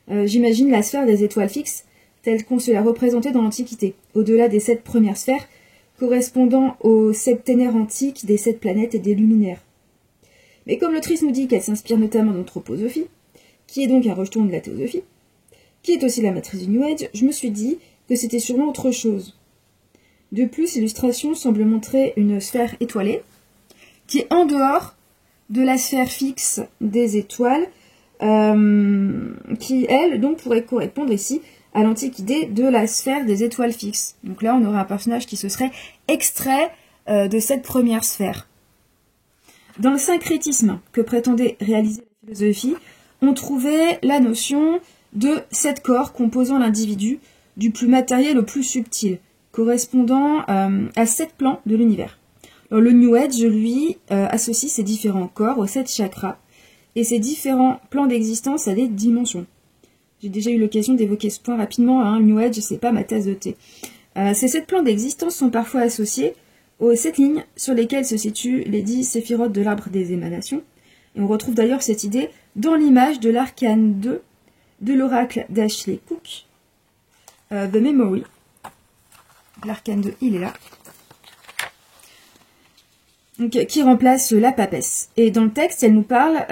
j'imagine la sphère des étoiles fixes, telle qu'on se la représentait dans l'Antiquité, au-delà des 7 premières sphères, correspondant au septénaire antique des 7 planètes et des luminaires. Mais comme l'autrice nous dit qu'elle s'inspire notamment d'anthroposophie, qui est donc un rejeton de la théosophie, qui est aussi la matrice du New Age, je me suis dit que c'était sûrement autre chose. De plus, l'illustration semble montrer une sphère étoilée, qui est en dehors de la sphère fixe des étoiles, qui, elle, donc pourrait correspondre ici à l'antique idée de la sphère des étoiles fixes. Donc là, on aurait un personnage qui se serait extrait de cette première sphère. Dans le syncrétisme que prétendait réaliser la philosophie, on trouvait la notion de 7 corps composant l'individu, du plus matériel au plus subtil, correspondant à 7 plans de l'univers. Le New Age, lui, associe ces différents corps aux 7 chakras, et ces différents plans d'existence à des dimensions. J'ai déjà eu l'occasion d'évoquer ce point rapidement, hein, le New Age, c'est pas ma tasse de thé. Ces 7 plans d'existence sont parfois associés aux 7 lignes sur lesquelles se situent les 10 séphirotes de l'arbre des émanations. Et on retrouve d'ailleurs cette idée dans l'image de l'arcane 2 de l'oracle d'Ashley Cook, The Memory. L'arcane 2, il est là. Donc, qui remplace la papesse. Et dans le texte, elle nous parle,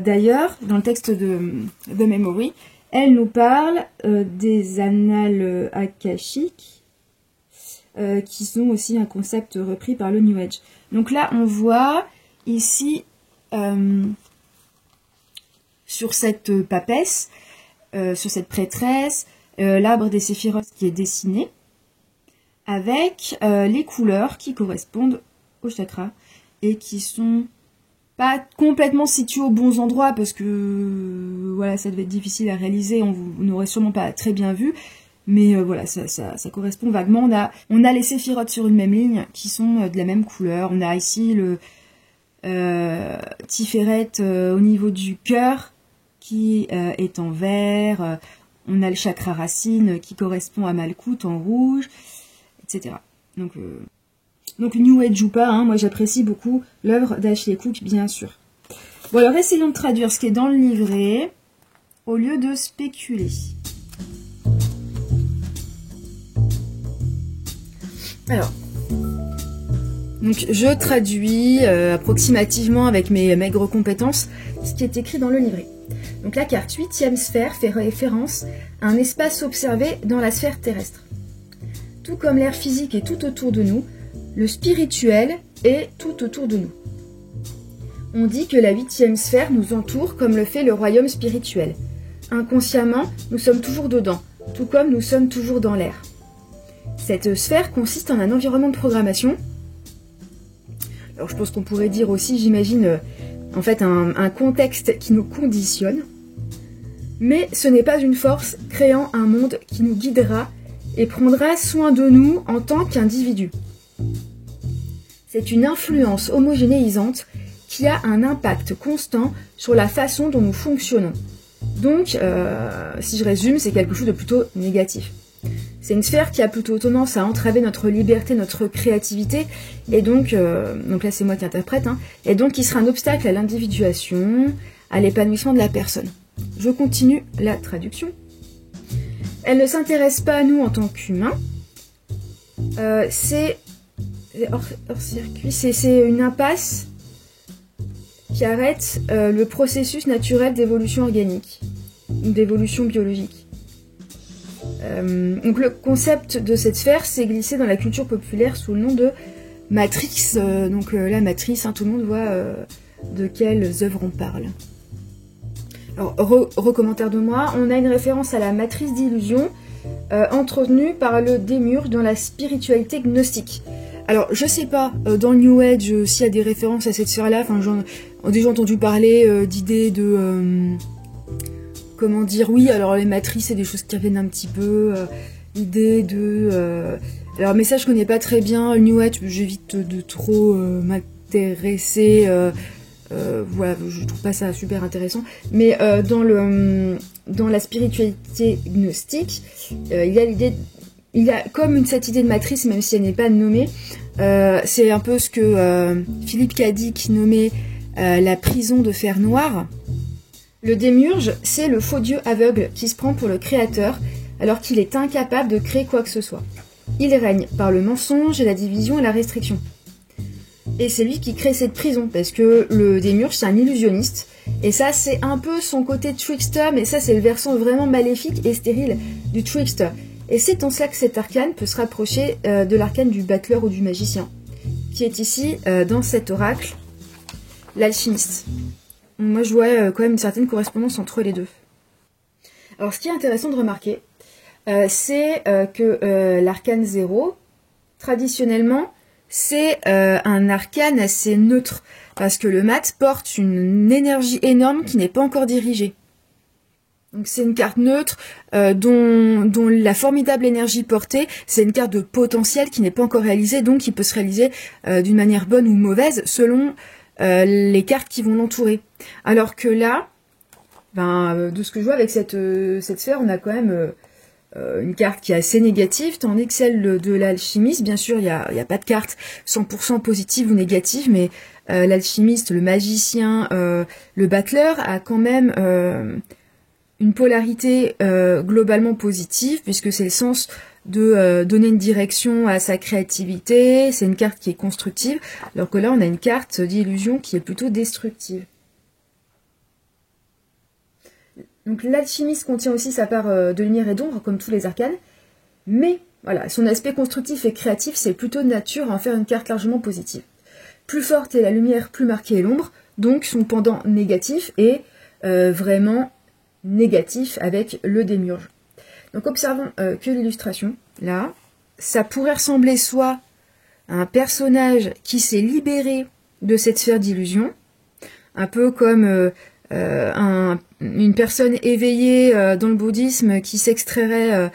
d'ailleurs, dans le texte de The Memory, elle nous parle des annales akashiques, qui sont aussi un concept repris par le New Age. Donc là, on voit ici, sur cette papesse, sur cette prêtresse, l'arbre des séphirotes qui est dessiné, avec les couleurs qui correspondent au chakra, et qui sont pas complètement situées aux bons endroits, parce que voilà, ça devait être difficile à réaliser, on n'aurait sûrement pas très bien vu. Mais voilà, ça correspond vaguement. On a les séphirotes sur une même ligne qui sont de la même couleur. On a ici le Tiferet au niveau du cœur qui est en vert. On a le chakra racine qui correspond à Malkout en rouge, etc. Donc New Age ou pas, hein, moi j'apprécie beaucoup l'œuvre d'Ashley Cook, bien sûr. Bon alors essayons de traduire ce qui est dans le livret au lieu de spéculer. Alors, donc je traduis approximativement avec mes maigres compétences ce qui est écrit dans le livret. Donc la carte 8e sphère fait référence à un espace observé dans la sphère terrestre. Tout comme l'air physique est tout autour de nous, le spirituel est tout autour de nous. On dit que la 8e sphère nous entoure comme le fait le royaume spirituel. Inconsciemment, nous sommes toujours dedans, tout comme nous sommes toujours dans l'air. Cette sphère consiste en un environnement de programmation. Alors je pense qu'on pourrait dire aussi, j'imagine, en fait un contexte qui nous conditionne. Mais ce n'est pas une force créant un monde qui nous guidera et prendra soin de nous en tant qu'individus. C'est une influence homogénéisante qui a un impact constant sur la façon dont nous fonctionnons. Donc, si je résume, c'est quelque chose de plutôt négatif. C'est une sphère qui a plutôt tendance à entraver notre liberté, notre créativité, et donc là c'est moi qui interprète, hein, et donc qui sera un obstacle à l'individuation, à l'épanouissement de la personne. Je continue la traduction. Elle ne s'intéresse pas à nous en tant qu'humains, c'est hors circuit, c'est une impasse qui arrête le processus naturel d'évolution organique, d'évolution biologique. Donc le concept de cette sphère s'est glissé dans la culture populaire sous le nom de Matrix. La matrice, hein, tout le monde voit de quelles œuvres on parle. Alors, recommentaire de moi, on a une référence à la matrice d'illusion entretenue par le démiurge dans la spiritualité gnostique. Alors, je sais pas, dans le New Age, s'il y a des références à cette sphère-là, enfin, j'ai déjà entendu parler d'idées de... comment dire, oui, alors les matrices, c'est des choses qui reviennent un petit peu, l'idée de Alors mais ça je connais pas très bien le New Age, j'évite de trop m'intéresser, voilà, je trouve pas ça super intéressant. Mais dans la spiritualité gnostique, il y a comme cette idée de matrice, même si elle n'est pas nommée. C'est un peu ce que Philippe Cadic nommait la prison de fer noir. Le démiurge, c'est le faux dieu aveugle qui se prend pour le créateur, alors qu'il est incapable de créer quoi que ce soit. Il règne par le mensonge et la division et la restriction. Et c'est lui qui crée cette prison, parce que le démiurge, c'est un illusionniste. Et ça, c'est un peu son côté trickster, mais ça, c'est le versant vraiment maléfique et stérile du trickster. Et c'est en cela que cet arcane peut se rapprocher de l'arcane du battleur ou du magicien, qui est ici, dans cet oracle, l'alchimiste. Moi, je vois quand même une certaine correspondance entre les deux. Alors, ce qui est intéressant de remarquer, c'est que l'arcane 0, traditionnellement, c'est un arcane assez neutre, parce que le mat porte une énergie énorme qui n'est pas encore dirigée. Donc c'est une carte neutre dont la formidable énergie portée, c'est une carte de potentiel qui n'est pas encore réalisée, donc qui peut se réaliser d'une manière bonne ou mauvaise selon les cartes qui vont l'entourer. Alors que là, de ce que je vois avec cette sphère, on a quand même une carte qui est assez négative, tandis que celle de l'alchimiste, bien sûr, il n'y a pas de carte 100% positive ou négative, mais l'alchimiste, le magicien, le battleur a quand même une polarité globalement positive, puisque c'est le sens de donner une direction à sa créativité, c'est une carte qui est constructive, alors que là on a une carte d'illusion qui est plutôt destructive. Donc l'alchimiste contient aussi sa part de lumière et d'ombre, comme tous les arcanes, mais voilà, son aspect constructif et créatif, c'est plutôt de nature à en faire une carte largement positive. Plus forte est la lumière, plus marquée est l'ombre, donc son pendant négatif est vraiment négatif avec le démiurge. Donc observons que l'illustration, là, ça pourrait ressembler soit à un personnage qui s'est libéré de cette sphère d'illusion, un peu comme une personne éveillée dans le bouddhisme qui s'extrairait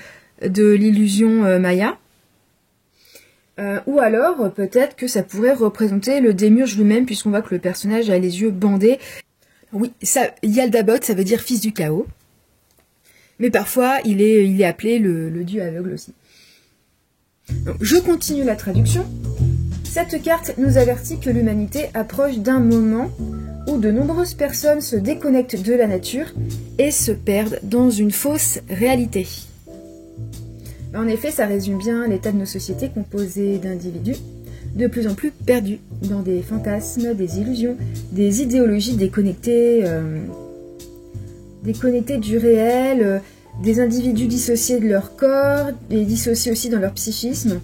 de l'illusion maya, ou alors peut-être que ça pourrait représenter le démiurge lui-même, puisqu'on voit que le personnage a les yeux bandés. Oui, ça, Yaldabaoth, ça veut dire fils du chaos, mais parfois il est appelé le dieu aveugle aussi. Donc, je continue la traduction. Cette carte nous avertit que l'humanité approche d'un moment où de nombreuses personnes se déconnectent de la nature et se perdent dans une fausse réalité. En effet, ça résume bien l'état de nos sociétés composées d'individus de plus en plus perdus dans des fantasmes, des illusions, des idéologies déconnectées du réel, des individus dissociés de leur corps et dissociés aussi dans leur psychisme,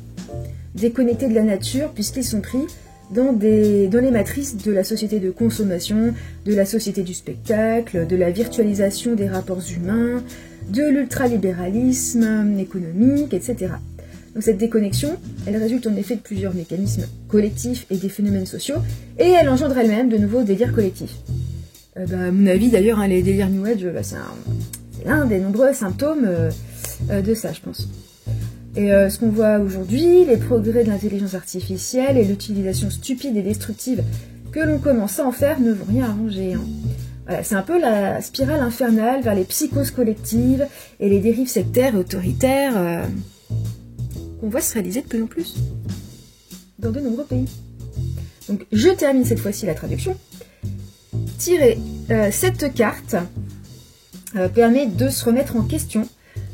déconnectés de la nature puisqu'ils sont pris dans les matrices de la société de consommation, de la société du spectacle, de la virtualisation des rapports humains, de l'ultralibéralisme économique, etc. Donc cette déconnexion, elle résulte en effet de plusieurs mécanismes collectifs et des phénomènes sociaux, et elle engendre elle-même de nouveaux délires collectifs. À mon avis d'ailleurs, les délires New Age, c'est l'un des nombreux symptômes de ça, je pense. Et ce qu'on voit aujourd'hui, les progrès de l'intelligence artificielle et l'utilisation stupide et destructive que l'on commence à en faire ne vont rien arranger. Voilà, c'est un peu la spirale infernale vers les psychoses collectives et les dérives sectaires et autoritaires qu'on voit se réaliser de plus en plus dans de nombreux pays. Donc je termine cette fois-ci la traduction. Tirer cette carte permet de se remettre en question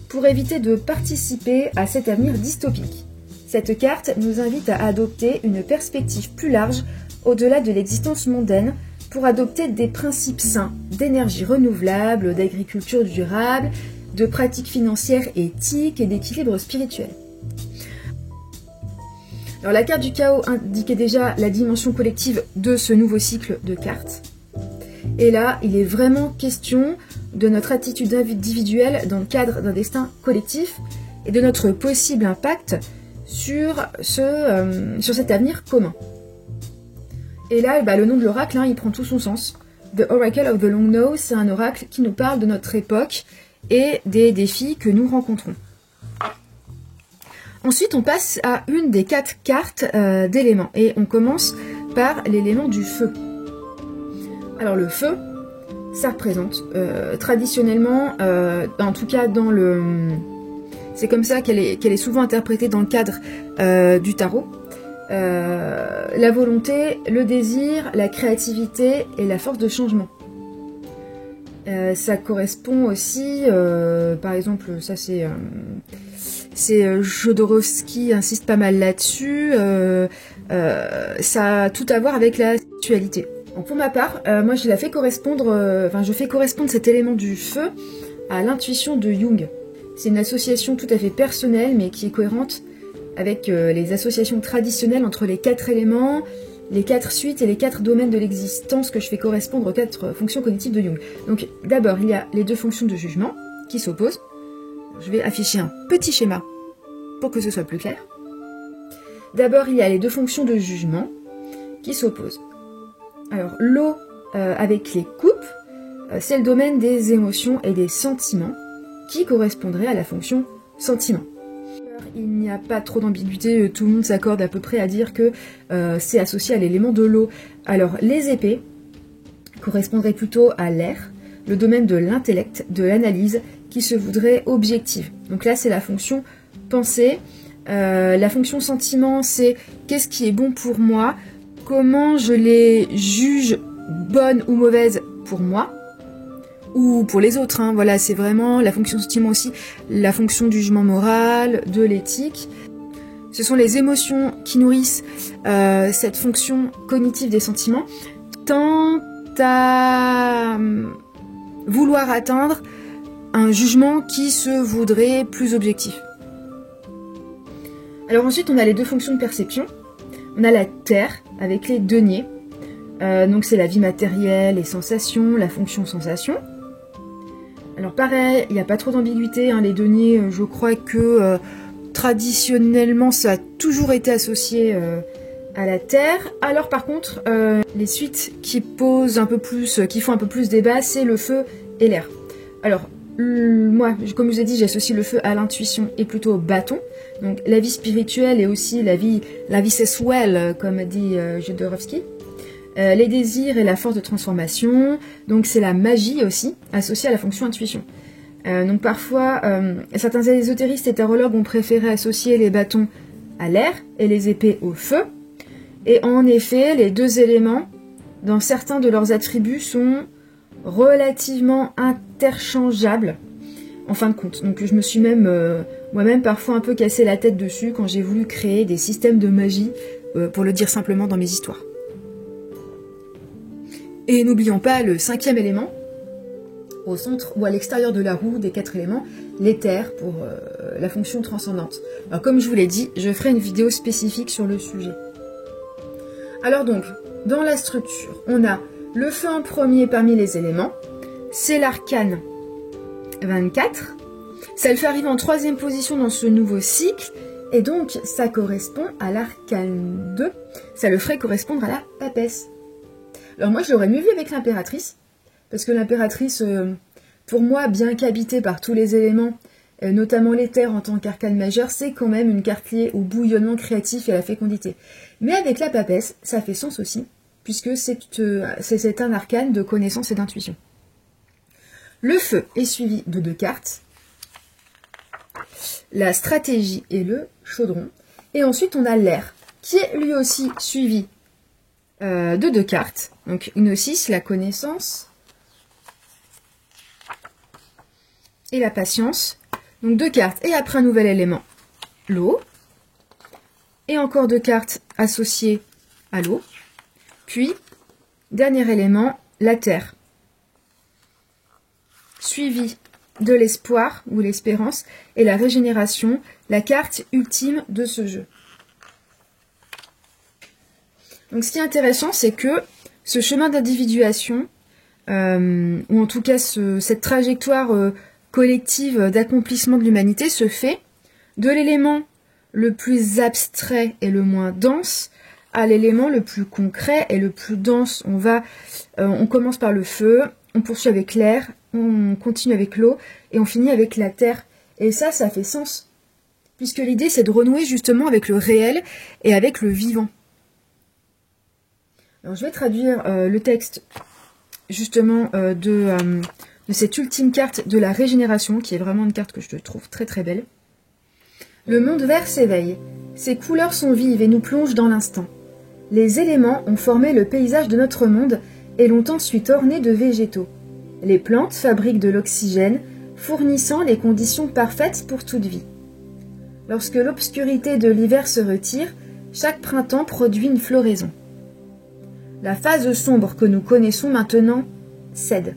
pour éviter de participer à cet avenir dystopique. Cette carte nous invite à adopter une perspective plus large au-delà de l'existence mondaine pour adopter des principes sains d'énergie renouvelable, d'agriculture durable, de pratiques financières éthiques et d'équilibre spirituel. Alors la carte du chaos indiquait déjà la dimension collective de ce nouveau cycle de cartes. Et là, il est vraiment question de notre attitude individuelle dans le cadre d'un destin collectif et de notre possible impact sur cet avenir commun. Et là, le nom de l'oracle, il prend tout son sens. The Oracle of the Long Nose, c'est un oracle qui nous parle de notre époque et des défis que nous rencontrons. Ensuite, on passe à une des 4 cartes d'éléments. Et on commence par l'élément du feu. Alors le feu, ça représente traditionnellement, en tout cas dans le... C'est comme ça qu'elle est souvent interprétée dans le cadre du tarot. La volonté, le désir, la créativité et la force de changement. Ça correspond aussi, par exemple, ça c'est Jodorowsky insiste pas mal là-dessus, ça a tout à voir avec la sexualité. Donc pour ma part, moi je fais correspondre cet élément du feu à l'intuition de Jung. C'est une association tout à fait personnelle, mais qui est cohérente avec les associations traditionnelles entre les 4 éléments, les 4 suites et les 4 domaines de l'existence que je fais correspondre aux 4 fonctions cognitives de Jung. Donc d'abord, il y a les 2 fonctions de jugement qui s'opposent. Je vais afficher un petit schéma pour que ce soit plus clair. D'abord, il y a les 2 fonctions de jugement qui s'opposent. Alors, l'eau avec les coupes, c'est le domaine des émotions et des sentiments qui correspondrait à la fonction sentiment. Il n'y a pas trop d'ambiguïté, tout le monde s'accorde à peu près à dire que c'est associé à l'élément de l'eau. Alors, les épées correspondraient plutôt à l'air, le domaine de l'intellect, de l'analyse, qui se voudrait objective. Donc là, c'est la fonction pensée. La fonction sentiment, c'est qu'est-ce qui est bon pour moi, comment je les juge bonnes ou mauvaises pour moi, ou pour les autres, hein. Voilà, c'est vraiment la fonction sentiment aussi, la fonction du jugement moral, de l'éthique. Ce sont les émotions qui nourrissent cette fonction cognitive des sentiments, tant à vouloir atteindre un jugement qui se voudrait plus objectif. Alors ensuite, on a les 2 fonctions de perception. On a la terre avec les deniers. Donc c'est la vie matérielle, les sensations, la fonction sensation. Alors pareil, il n'y a pas trop d'ambiguïté, hein, les deniers, je crois que traditionnellement ça a toujours été associé à la terre. Alors par contre, les suites qui posent un peu plus, qui font un peu plus débat, c'est le feu et l'air. Alors moi, comme je vous ai dit, j'associe le feu à l'intuition et plutôt au bâton. Donc la vie spirituelle et aussi la vie sexuelle, comme dit Jodorowsky. Les désirs et la force de transformation, donc c'est la magie aussi, associée à la fonction intuition. Donc parfois, certains ésotéristes et tarologues ont préféré associer les bâtons à l'air et les épées au feu. Et en effet, les 2 éléments, dans certains de leurs attributs, sont relativement interchangeables, en fin de compte. Donc je me suis même, moi-même, parfois un peu cassé la tête dessus quand j'ai voulu créer des systèmes de magie, pour le dire simplement dans mes histoires. Et n'oublions pas le 5e élément, au centre ou à l'extérieur de la roue des 4 éléments, l'éther pour la fonction transcendante. Alors comme je vous l'ai dit, je ferai une vidéo spécifique sur le sujet. Alors donc, dans la structure, on a le feu en premier parmi les éléments, c'est l'arcane 24, ça le fait arriver en 3e position dans ce nouveau cycle, et donc ça correspond à l'arcane 2, ça le ferait correspondre à la papesse. Alors moi, je l'aurais mieux vu avec l'impératrice, parce que l'impératrice, pour moi, bien qu'habitée par tous les éléments, notamment l'éther en tant qu'arcane majeur, c'est quand même une carte liée au bouillonnement créatif et à la fécondité. Mais avec la papesse, ça fait sens aussi, puisque c'est un arcane de connaissance et d'intuition. Le feu est suivi de 2 cartes, la stratégie et le chaudron, et ensuite on a l'air, qui est lui aussi suivi de 2 cartes, donc une 6, la connaissance et la patience, donc 2 cartes, et après un nouvel élément, l'eau, et encore 2 cartes associées à l'eau, puis, dernier élément, la terre, suivi de l'espoir ou l'espérance et la régénération, la carte ultime de ce jeu. Donc ce qui est intéressant, c'est que ce chemin d'individuation, ou en tout cas cette trajectoire collective d'accomplissement de l'humanité se fait de l'élément le plus abstrait et le moins dense à l'élément le plus concret et le plus dense. On commence par le feu, on poursuit avec l'air, on continue avec l'eau et on finit avec la terre. Et ça fait sens. puisque l'idée c'est de renouer justement avec le réel et avec le vivant. Alors je vais traduire le texte justement de cette ultime carte de la régénération, qui est vraiment une carte que je trouve très très belle. Le monde vert s'éveille, ses couleurs sont vives et nous plongent dans l'instant. Les éléments ont formé le paysage de notre monde et l'ont ensuite orné de végétaux. Les plantes fabriquent de l'oxygène, fournissant les conditions parfaites pour toute vie. Lorsque l'obscurité de l'hiver se retire, chaque printemps produit une floraison. La phase sombre que nous connaissons maintenant cède.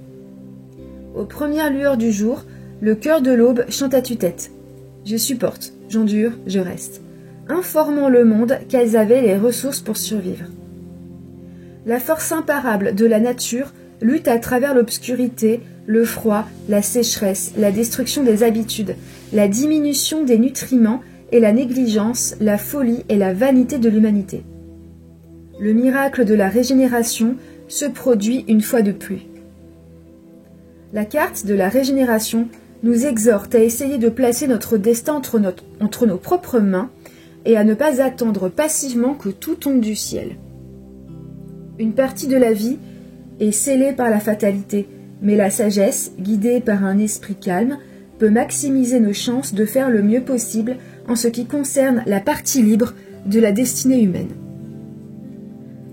Aux premières lueurs du jour, le cœur de l'aube chante à tue-tête. Je supporte, j'endure, je reste, informant le monde qu'elles avaient les ressources pour survivre. La force imparable de la nature lutte à travers l'obscurité, le froid, la sécheresse, la destruction des habitudes, la diminution des nutriments et la négligence, la folie et la vanité de l'humanité. Le miracle de la régénération se produit une fois de plus. La carte de la régénération nous exhorte à essayer de placer notre destin entre nos propres mains et à ne pas attendre passivement que tout tombe du ciel. Une partie de la vie est scellée par la fatalité, mais la sagesse, guidée par un esprit calme, peut maximiser nos chances de faire le mieux possible en ce qui concerne la partie libre de la destinée humaine.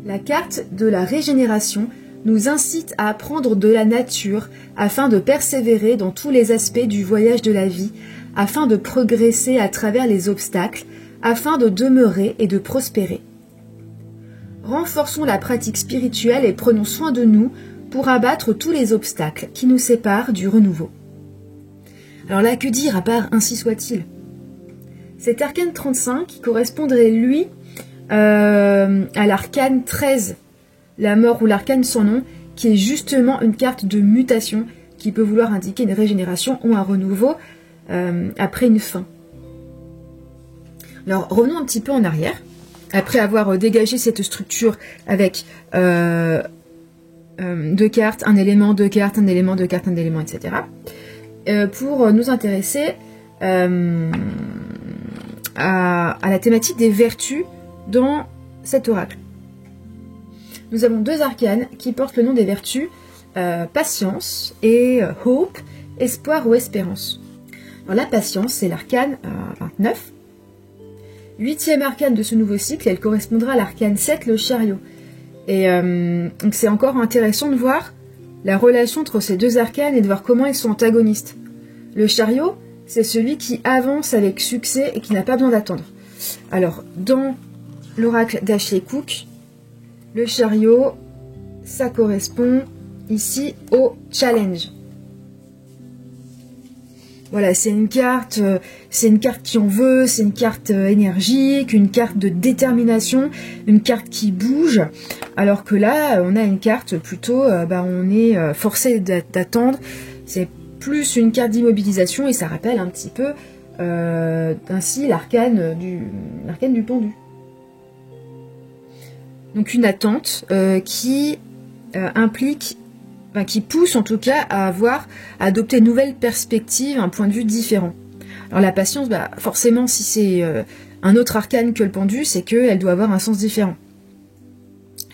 La carte de la régénération nous incite à apprendre de la nature afin de persévérer dans tous les aspects du voyage de la vie, afin de progresser à travers les obstacles, afin de demeurer et de prospérer. Renforçons la pratique spirituelle et prenons soin de nous pour abattre tous les obstacles qui nous séparent du renouveau. Alors là, que dire à part ainsi soit-il? Cet arcane 35 correspondrait, lui, à l'arcane 13, la mort ou l'arcane sans nom, qui est justement une carte de mutation qui peut vouloir indiquer une régénération ou un renouveau après une fin. Alors revenons un petit peu en arrière, après avoir dégagé cette structure avec deux cartes, un élément, deux cartes, un élément, deux cartes, un élément, etc. Pour nous intéresser à la thématique des vertus dans cet oracle. Nous avons deux arcanes qui portent le nom des vertus, patience et hope, espoir ou espérance. Alors, la patience, c'est l'arcane 29. Huitième arcane de ce nouveau cycle, elle correspondra à l'arcane 7, le chariot. Et donc c'est encore intéressant de voir la relation entre ces deux arcanes et de voir comment ils sont antagonistes. Le chariot, c'est celui qui avance avec succès et qui n'a pas besoin d'attendre. Alors, dans l'oracle d'Ashley Cook, le chariot, ça correspond ici au challenge. Voilà, c'est une carte qui en veut, c'est une carte énergique, une carte de détermination, une carte qui bouge, alors que là, on a une carte plutôt, on est forcé d'attendre, c'est plus une carte d'immobilisation, et ça rappelle un petit peu ainsi l'arcane du pendu. Donc une attente qui implique, qui pousse en tout cas à adopter une nouvelle perspective, un point de vue différent. Alors la patience, forcément si c'est un autre arcane que le pendu, c'est qu'elle doit avoir un sens différent.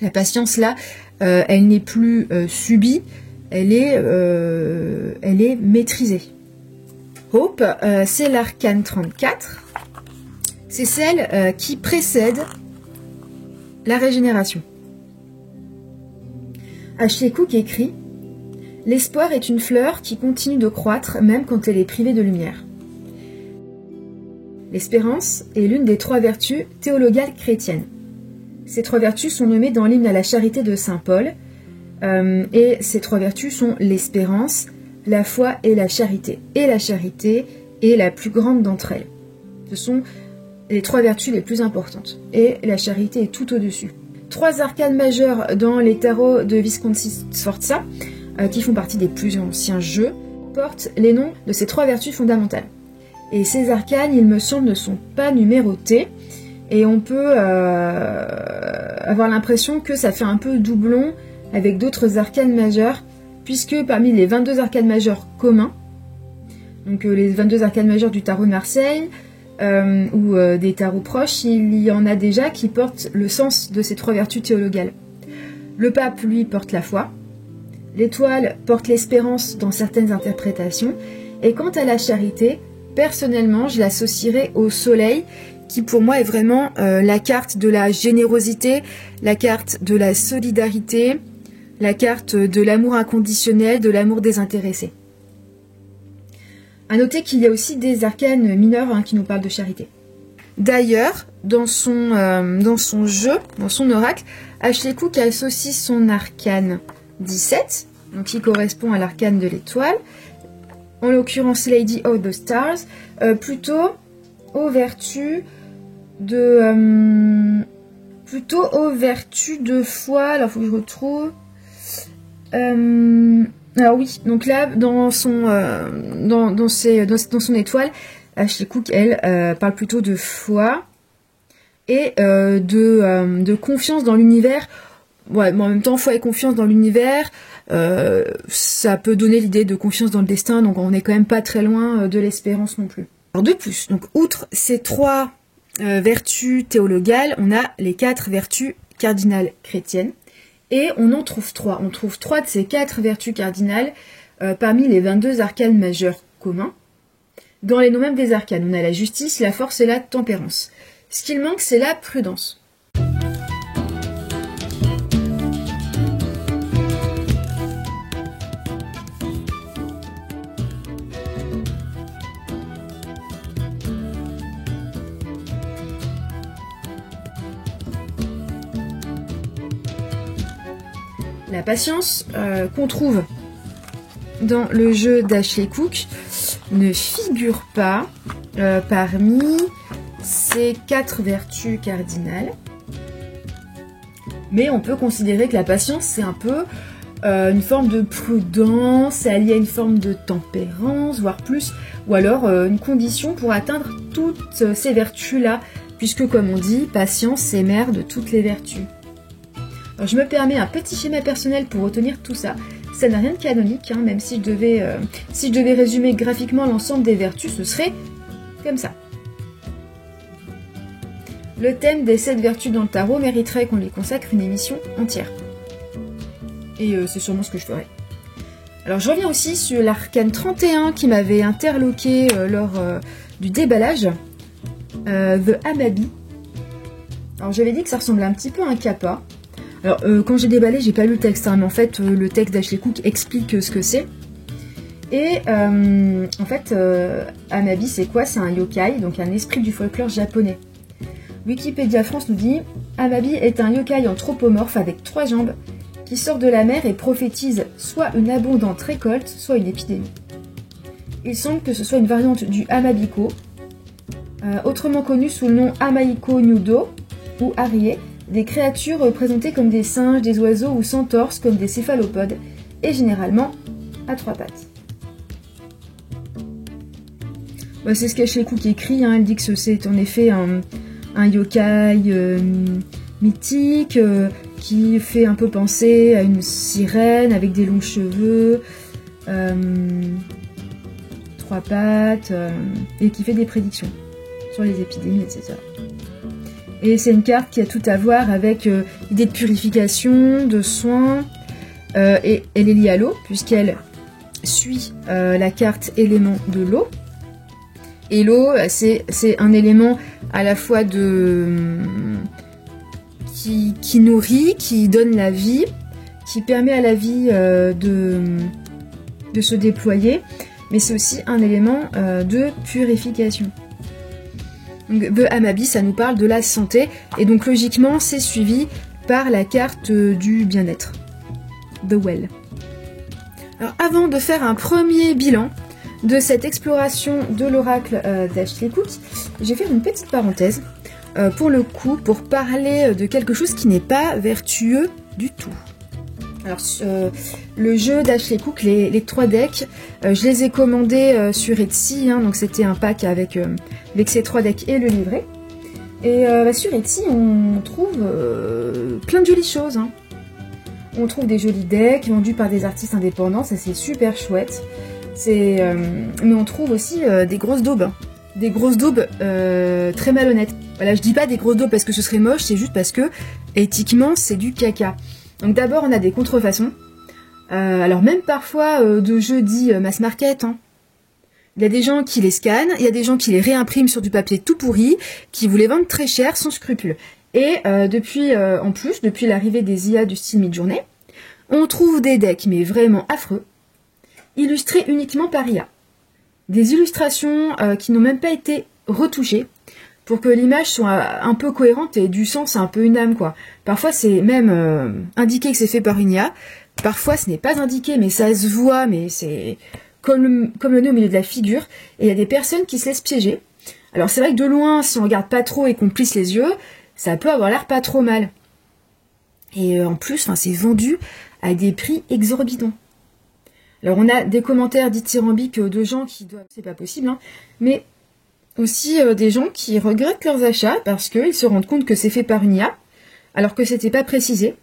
La patience là, elle n'est plus subie, elle est maîtrisée. Hope, c'est l'arcane 34, c'est celle qui précède la régénération. Ashley Cook écrit « L'espoir est une fleur qui continue de croître même quand elle est privée de lumière. » L'espérance est l'une des trois vertus théologales chrétiennes. Ces trois vertus sont nommées dans l'hymne à la charité de saint Paul, et ces trois vertus sont l'espérance, la foi et la charité. Et la charité est la plus grande d'entre elles. Ce sont les trois vertus les plus importantes. Et la charité est tout au-dessus. Trois arcanes majeurs dans les tarots de Visconti Sforza, qui font partie des plus anciens jeux, portent les noms de ces trois vertus fondamentales. Et ces arcanes, il me semble, ne sont pas numérotés, et on peut avoir l'impression que ça fait un peu doublon avec d'autres arcanes majeures, puisque parmi les 22 arcanes majeurs communs, donc les 22 arcanes majeurs du tarot de Marseille, ou des tarots proches, il y en a déjà qui portent le sens de ces 3 vertus théologales. Le pape, lui, porte la foi. L'étoile porte l'espérance dans certaines interprétations. Et quant à la charité, personnellement, je l'associerais au soleil, qui pour moi est vraiment la carte de la générosité, la carte de la solidarité, la carte de l'amour inconditionnel, de l'amour désintéressé. À noter qu'il y a aussi des arcanes mineurs qui nous parlent de charité. D'ailleurs, dans son jeu, dans son oracle, Ashley Cook associe son arcane 17, donc qui correspond à l'arcane de l'étoile, en l'occurrence Lady of the Stars, plutôt aux vertus de foi. Alors il faut que je retrouve. Alors oui, donc là dans son étoile, Ashley Cook elle parle plutôt de foi et de confiance dans l'univers. Ouais, mais en même temps, foi et confiance dans l'univers, ça peut donner l'idée de confiance dans le destin, donc on n'est quand même pas très loin de l'espérance non plus. Alors de plus, donc outre ces 3 vertus théologales, on a les 4 vertus cardinales chrétiennes, et on en trouve 3. On trouve 3 de ces 4 vertus cardinales parmi les 22 arcanes majeurs communs. Dans les noms mêmes des arcanes, on a la justice, la force et la tempérance. Ce qu'il manque, c'est la prudence. La patience qu'on trouve dans le jeu d'Ashley Cook ne figure pas parmi ces 4 vertus cardinales. Mais on peut considérer que la patience, c'est un peu une forme de prudence, c'est allié à une forme de tempérance, voire plus, ou alors une condition pour atteindre toutes ces vertus-là, puisque comme on dit, patience, c'est mère de toutes les vertus. Alors, je me permets un petit schéma personnel pour retenir tout ça. Ça n'a rien de canonique, même si je devais résumer graphiquement l'ensemble des vertus, ce serait comme ça. Le thème des 7 vertus dans le tarot mériterait qu'on lui consacre une émission entière. Et c'est sûrement ce que je ferai. Alors je reviens aussi sur l'arcane 31 qui m'avait interloqué lors du déballage, The Amabi. Alors j'avais dit que ça ressemblait un petit peu à un kappa. Alors quand j'ai déballé, j'ai pas lu le texte, mais en fait le texte d'Ashley Cook explique ce que c'est. Et en fait, Amabi c'est quoi? C'est un yokai, donc un esprit du folklore japonais. Wikipédia France nous dit « Amabi est un yokai anthropomorphe avec 3 jambes qui sort de la mer et prophétise soit une abondante récolte, soit une épidémie. Il semble que ce soit une variante du Amabiko, autrement connu sous le nom Amaiko Nyudo ou Arie, des créatures représentées comme des singes, des oiseaux ou sans torse comme des céphalopodes, et généralement à 3 pattes. » C'est ce qu'Ashley Cook écrit, elle dit que c'est en effet un yokai mythique qui fait un peu penser à une sirène avec des longs cheveux, 3 pattes, et qui fait des prédictions sur les épidémies, etc. Et c'est une carte qui a tout à voir avec l'idée de purification, de soins, et elle est liée à l'eau, puisqu'elle suit la carte élément de l'eau. Et l'eau, c'est un élément à la fois qui nourrit, qui donne la vie, qui permet à la vie de se déployer, mais c'est aussi un élément de purification. Donc, The Amabi, ça nous parle de la santé, et donc logiquement, c'est suivi par la carte du bien-être, The Well. Alors, avant de faire un premier bilan de cette exploration de l'oracle d'Ashley Cook, je vais faire une petite parenthèse, pour le coup, pour parler de quelque chose qui n'est pas vertueux du tout. Alors, le jeu d'Ashley Cook, les 3 decks, je les ai commandés sur Etsy, donc c'était un pack avec ces 3 decks et le livret. Et sur Etsy, on trouve plein de jolies choses. On trouve des jolis decks vendus par des artistes indépendants, ça c'est super chouette. Mais on trouve aussi des grosses daubes. des grosses daubes très malhonnêtes. Voilà, je dis pas des grosses daubes parce que ce serait moche, c'est juste parce que éthiquement c'est du caca. Donc d'abord on a des contrefaçons. Alors même parfois de jeux dits mass market, hein. Il y a des gens qui les scannent, il y a des gens qui les réimpriment sur du papier tout pourri, qui vous les vendent très cher sans scrupule. Et en plus, depuis l'arrivée des IA du style Midjourney, on trouve des decks mais vraiment affreux, illustrés uniquement par IA. Des illustrations qui n'ont même pas été retouchées pour que l'image soit un peu cohérente et du sens un peu une âme, quoi. Parfois c'est même indiqué que c'est fait par une IA, parfois ce n'est pas indiqué mais ça se voit, mais c'est comme le nez au milieu de la figure, et il y a des personnes qui se laissent piéger. Alors c'est vrai que de loin, si on regarde pas trop et qu'on plisse les yeux, ça peut avoir l'air pas trop mal. Et en plus, c'est vendu à des prix exorbitants. Alors on a des commentaires dithyrambiques de gens qui doivent... C'est pas possible, hein, mais aussi des gens qui regrettent leurs achats parce qu'ils se rendent compte que c'est fait par une IA, alors que c'était pas précisé,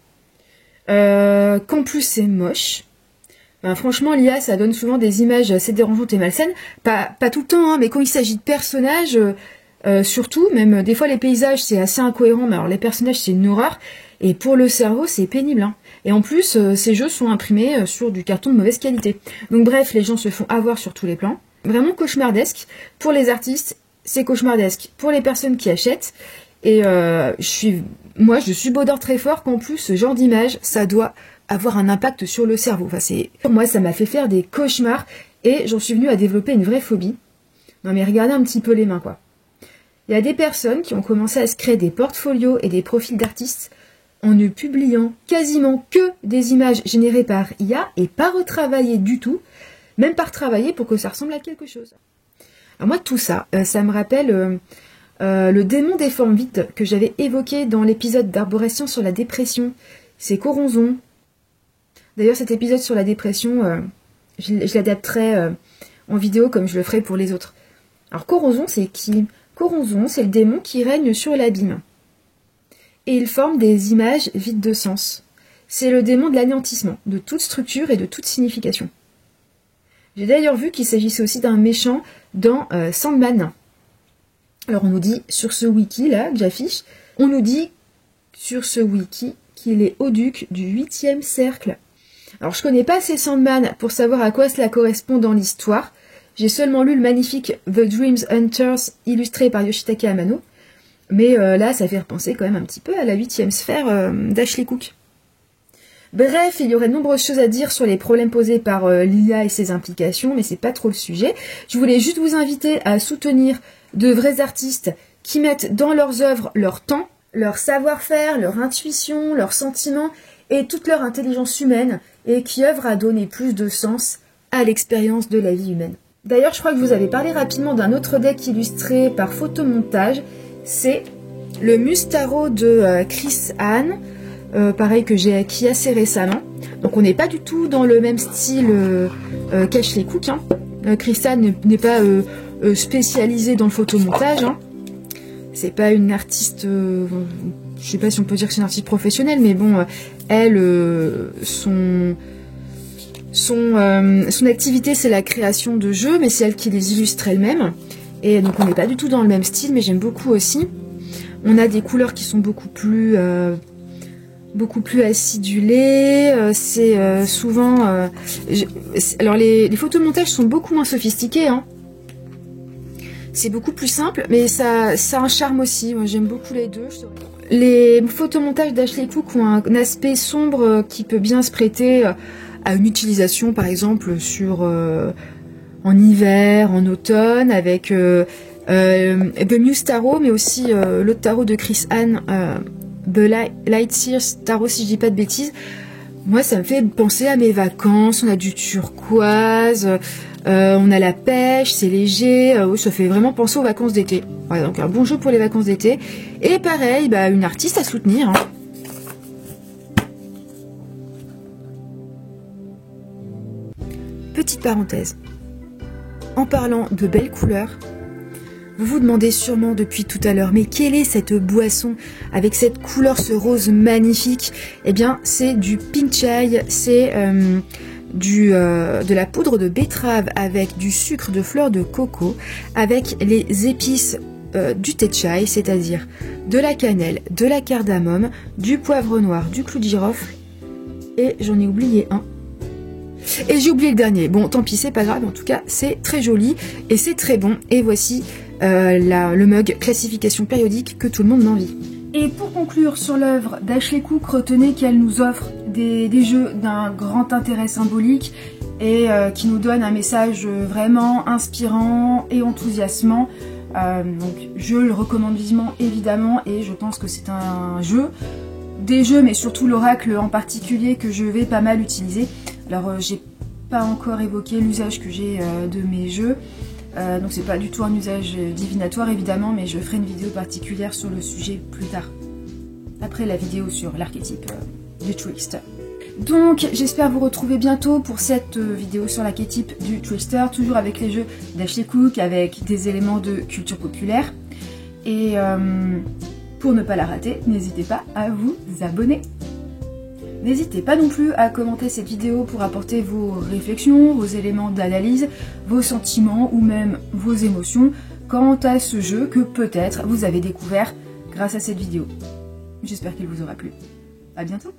qu'en plus c'est moche. Franchement, l'IA, ça donne souvent des images assez dérangeantes et malsaines. Pas tout le temps, hein, mais quand il s'agit de personnages, surtout, même des fois les paysages, c'est assez incohérent, mais alors les personnages, c'est une horreur. Et pour le cerveau, c'est pénible, hein. Et en plus, ces jeux sont imprimés sur du carton de mauvaise qualité. Donc bref, les gens se font avoir sur tous les plans. Vraiment cauchemardesque. Pour les artistes, c'est cauchemardesque. Pour les personnes qui achètent, et moi, je suis baudard très fort qu'en plus, ce genre d'image, ça doit avoir un impact sur le cerveau. Moi, ça m'a fait faire des cauchemars et j'en suis venue à développer une vraie phobie. Non mais regardez un petit peu les mains, quoi. Il y a des personnes qui ont commencé à se créer des portfolios et des profils d'artistes en ne publiant quasiment que des images générées par IA et pas retravaillées du tout, même pas retravaillées pour que ça ressemble à quelque chose. Alors moi, tout ça, ça me rappelle le démon des formes vides que j'avais évoqué dans l'épisode d'Arborescence sur la dépression. C'est Coronzon. D'ailleurs, cet épisode sur la dépression, je l'adapterai en vidéo comme je le ferai pour les autres. Alors, Coronzon, c'est qui? Coronzon, c'est le démon qui règne sur l'abîme. Et il forme des images vides de sens. C'est le démon de l'anéantissement, de toute structure et de toute signification. J'ai d'ailleurs vu qu'il s'agissait aussi d'un méchant dans Sandman. Alors, on nous dit sur ce wiki, là, que j'affiche, on nous dit sur ce wiki qu'il est Auduc du 8e cercle. Alors, je connais pas assez Sandman pour savoir à quoi cela correspond dans l'histoire. J'ai seulement lu le magnifique The Dreams Hunters, illustré par Yoshitaka Amano. Mais là, ça fait repenser quand même un petit peu à la 8e sphère d'Ashley Cook. Bref, il y aurait de nombreuses choses à dire sur les problèmes posés par l'IA et ses implications, mais c'est pas trop le sujet. Je voulais juste vous inviter à soutenir de vrais artistes qui mettent dans leurs œuvres leur temps, leur savoir-faire, leur intuition, leurs sentiments et toute leur intelligence humaine, et qui œuvrent à donner plus de sens à l'expérience de la vie humaine. D'ailleurs, je crois que vous avez parlé rapidement d'un autre deck illustré par photomontage, c'est le Mustaro de Chris Hahn, pareil que j'ai acquis assez récemment. Donc on n'est pas du tout dans le même style qu'Ashley Cook, hein. Chris Hahn n'est pas spécialisée dans le photomontage, hein. C'est pas une artiste, je sais pas si on peut dire que c'est une artiste professionnelle, mais bon, elle, son activité c'est la création de jeux, mais c'est elle qui les illustre elle-même. Et donc on n'est pas du tout dans le même style, mais j'aime beaucoup aussi. On a des couleurs qui sont beaucoup plus acidulées. C'est souvent... alors les photomontages sont beaucoup moins sophistiqués, hein. C'est beaucoup plus simple, mais ça a un charme aussi. Moi, j'aime beaucoup les deux. Les photomontages d'Ashley Cook ont un aspect sombre qui peut bien se prêter à une utilisation, par exemple, en hiver, en automne, avec The Muse Tarot, mais aussi l'autre tarot de Chris Hahn, The Lightseers Tarot, si je dis pas de bêtises. Moi, ça me fait penser à mes vacances. On a du turquoise, on a la pêche, c'est léger. Ça fait vraiment penser aux vacances d'été. Ouais, donc un bon jeu pour les vacances d'été. Et pareil, une artiste à soutenir, hein. Petite parenthèse. En parlant de belles couleurs, vous vous demandez sûrement depuis tout à l'heure, mais quelle est cette boisson avec cette couleur, ce rose magnifique? Eh bien, c'est du Pink Chai, c'est de la poudre de betterave avec du sucre de fleur de coco, avec les épices du thé de chai, c'est-à-dire de la cannelle, de la cardamome, du poivre noir, du clou de girofle, et j'en ai oublié un. Et j'ai oublié le dernier. Bon, tant pis, c'est pas grave. En tout cas, c'est très joli et c'est très bon. Et voici le mug classification périodique que tout le monde m'envie. Et pour conclure sur l'œuvre d'Ashley Cook, retenez qu'elle nous offre des jeux d'un grand intérêt symbolique et qui nous donne un message vraiment inspirant et enthousiasmant. Donc je le recommande vivement évidemment, et je pense que c'est un jeu, des jeux, mais surtout l'oracle en particulier, que je vais pas mal utiliser. Alors j'ai pas encore évoqué l'usage que j'ai de mes jeux, donc c'est pas du tout un usage divinatoire évidemment, mais je ferai une vidéo particulière sur le sujet plus tard, après la vidéo sur l'archétype du trickster. Donc j'espère vous retrouver bientôt pour cette vidéo sur l'archétype du trickster, toujours avec les jeux d'Ashley Cook, avec des éléments de culture populaire. Et pour ne pas la rater, n'hésitez pas à vous abonner. N'hésitez pas non plus à commenter cette vidéo pour apporter vos réflexions, vos éléments d'analyse, vos sentiments ou même vos émotions quant à ce jeu que peut-être vous avez découvert grâce à cette vidéo. J'espère qu'il vous aura plu. À bientôt!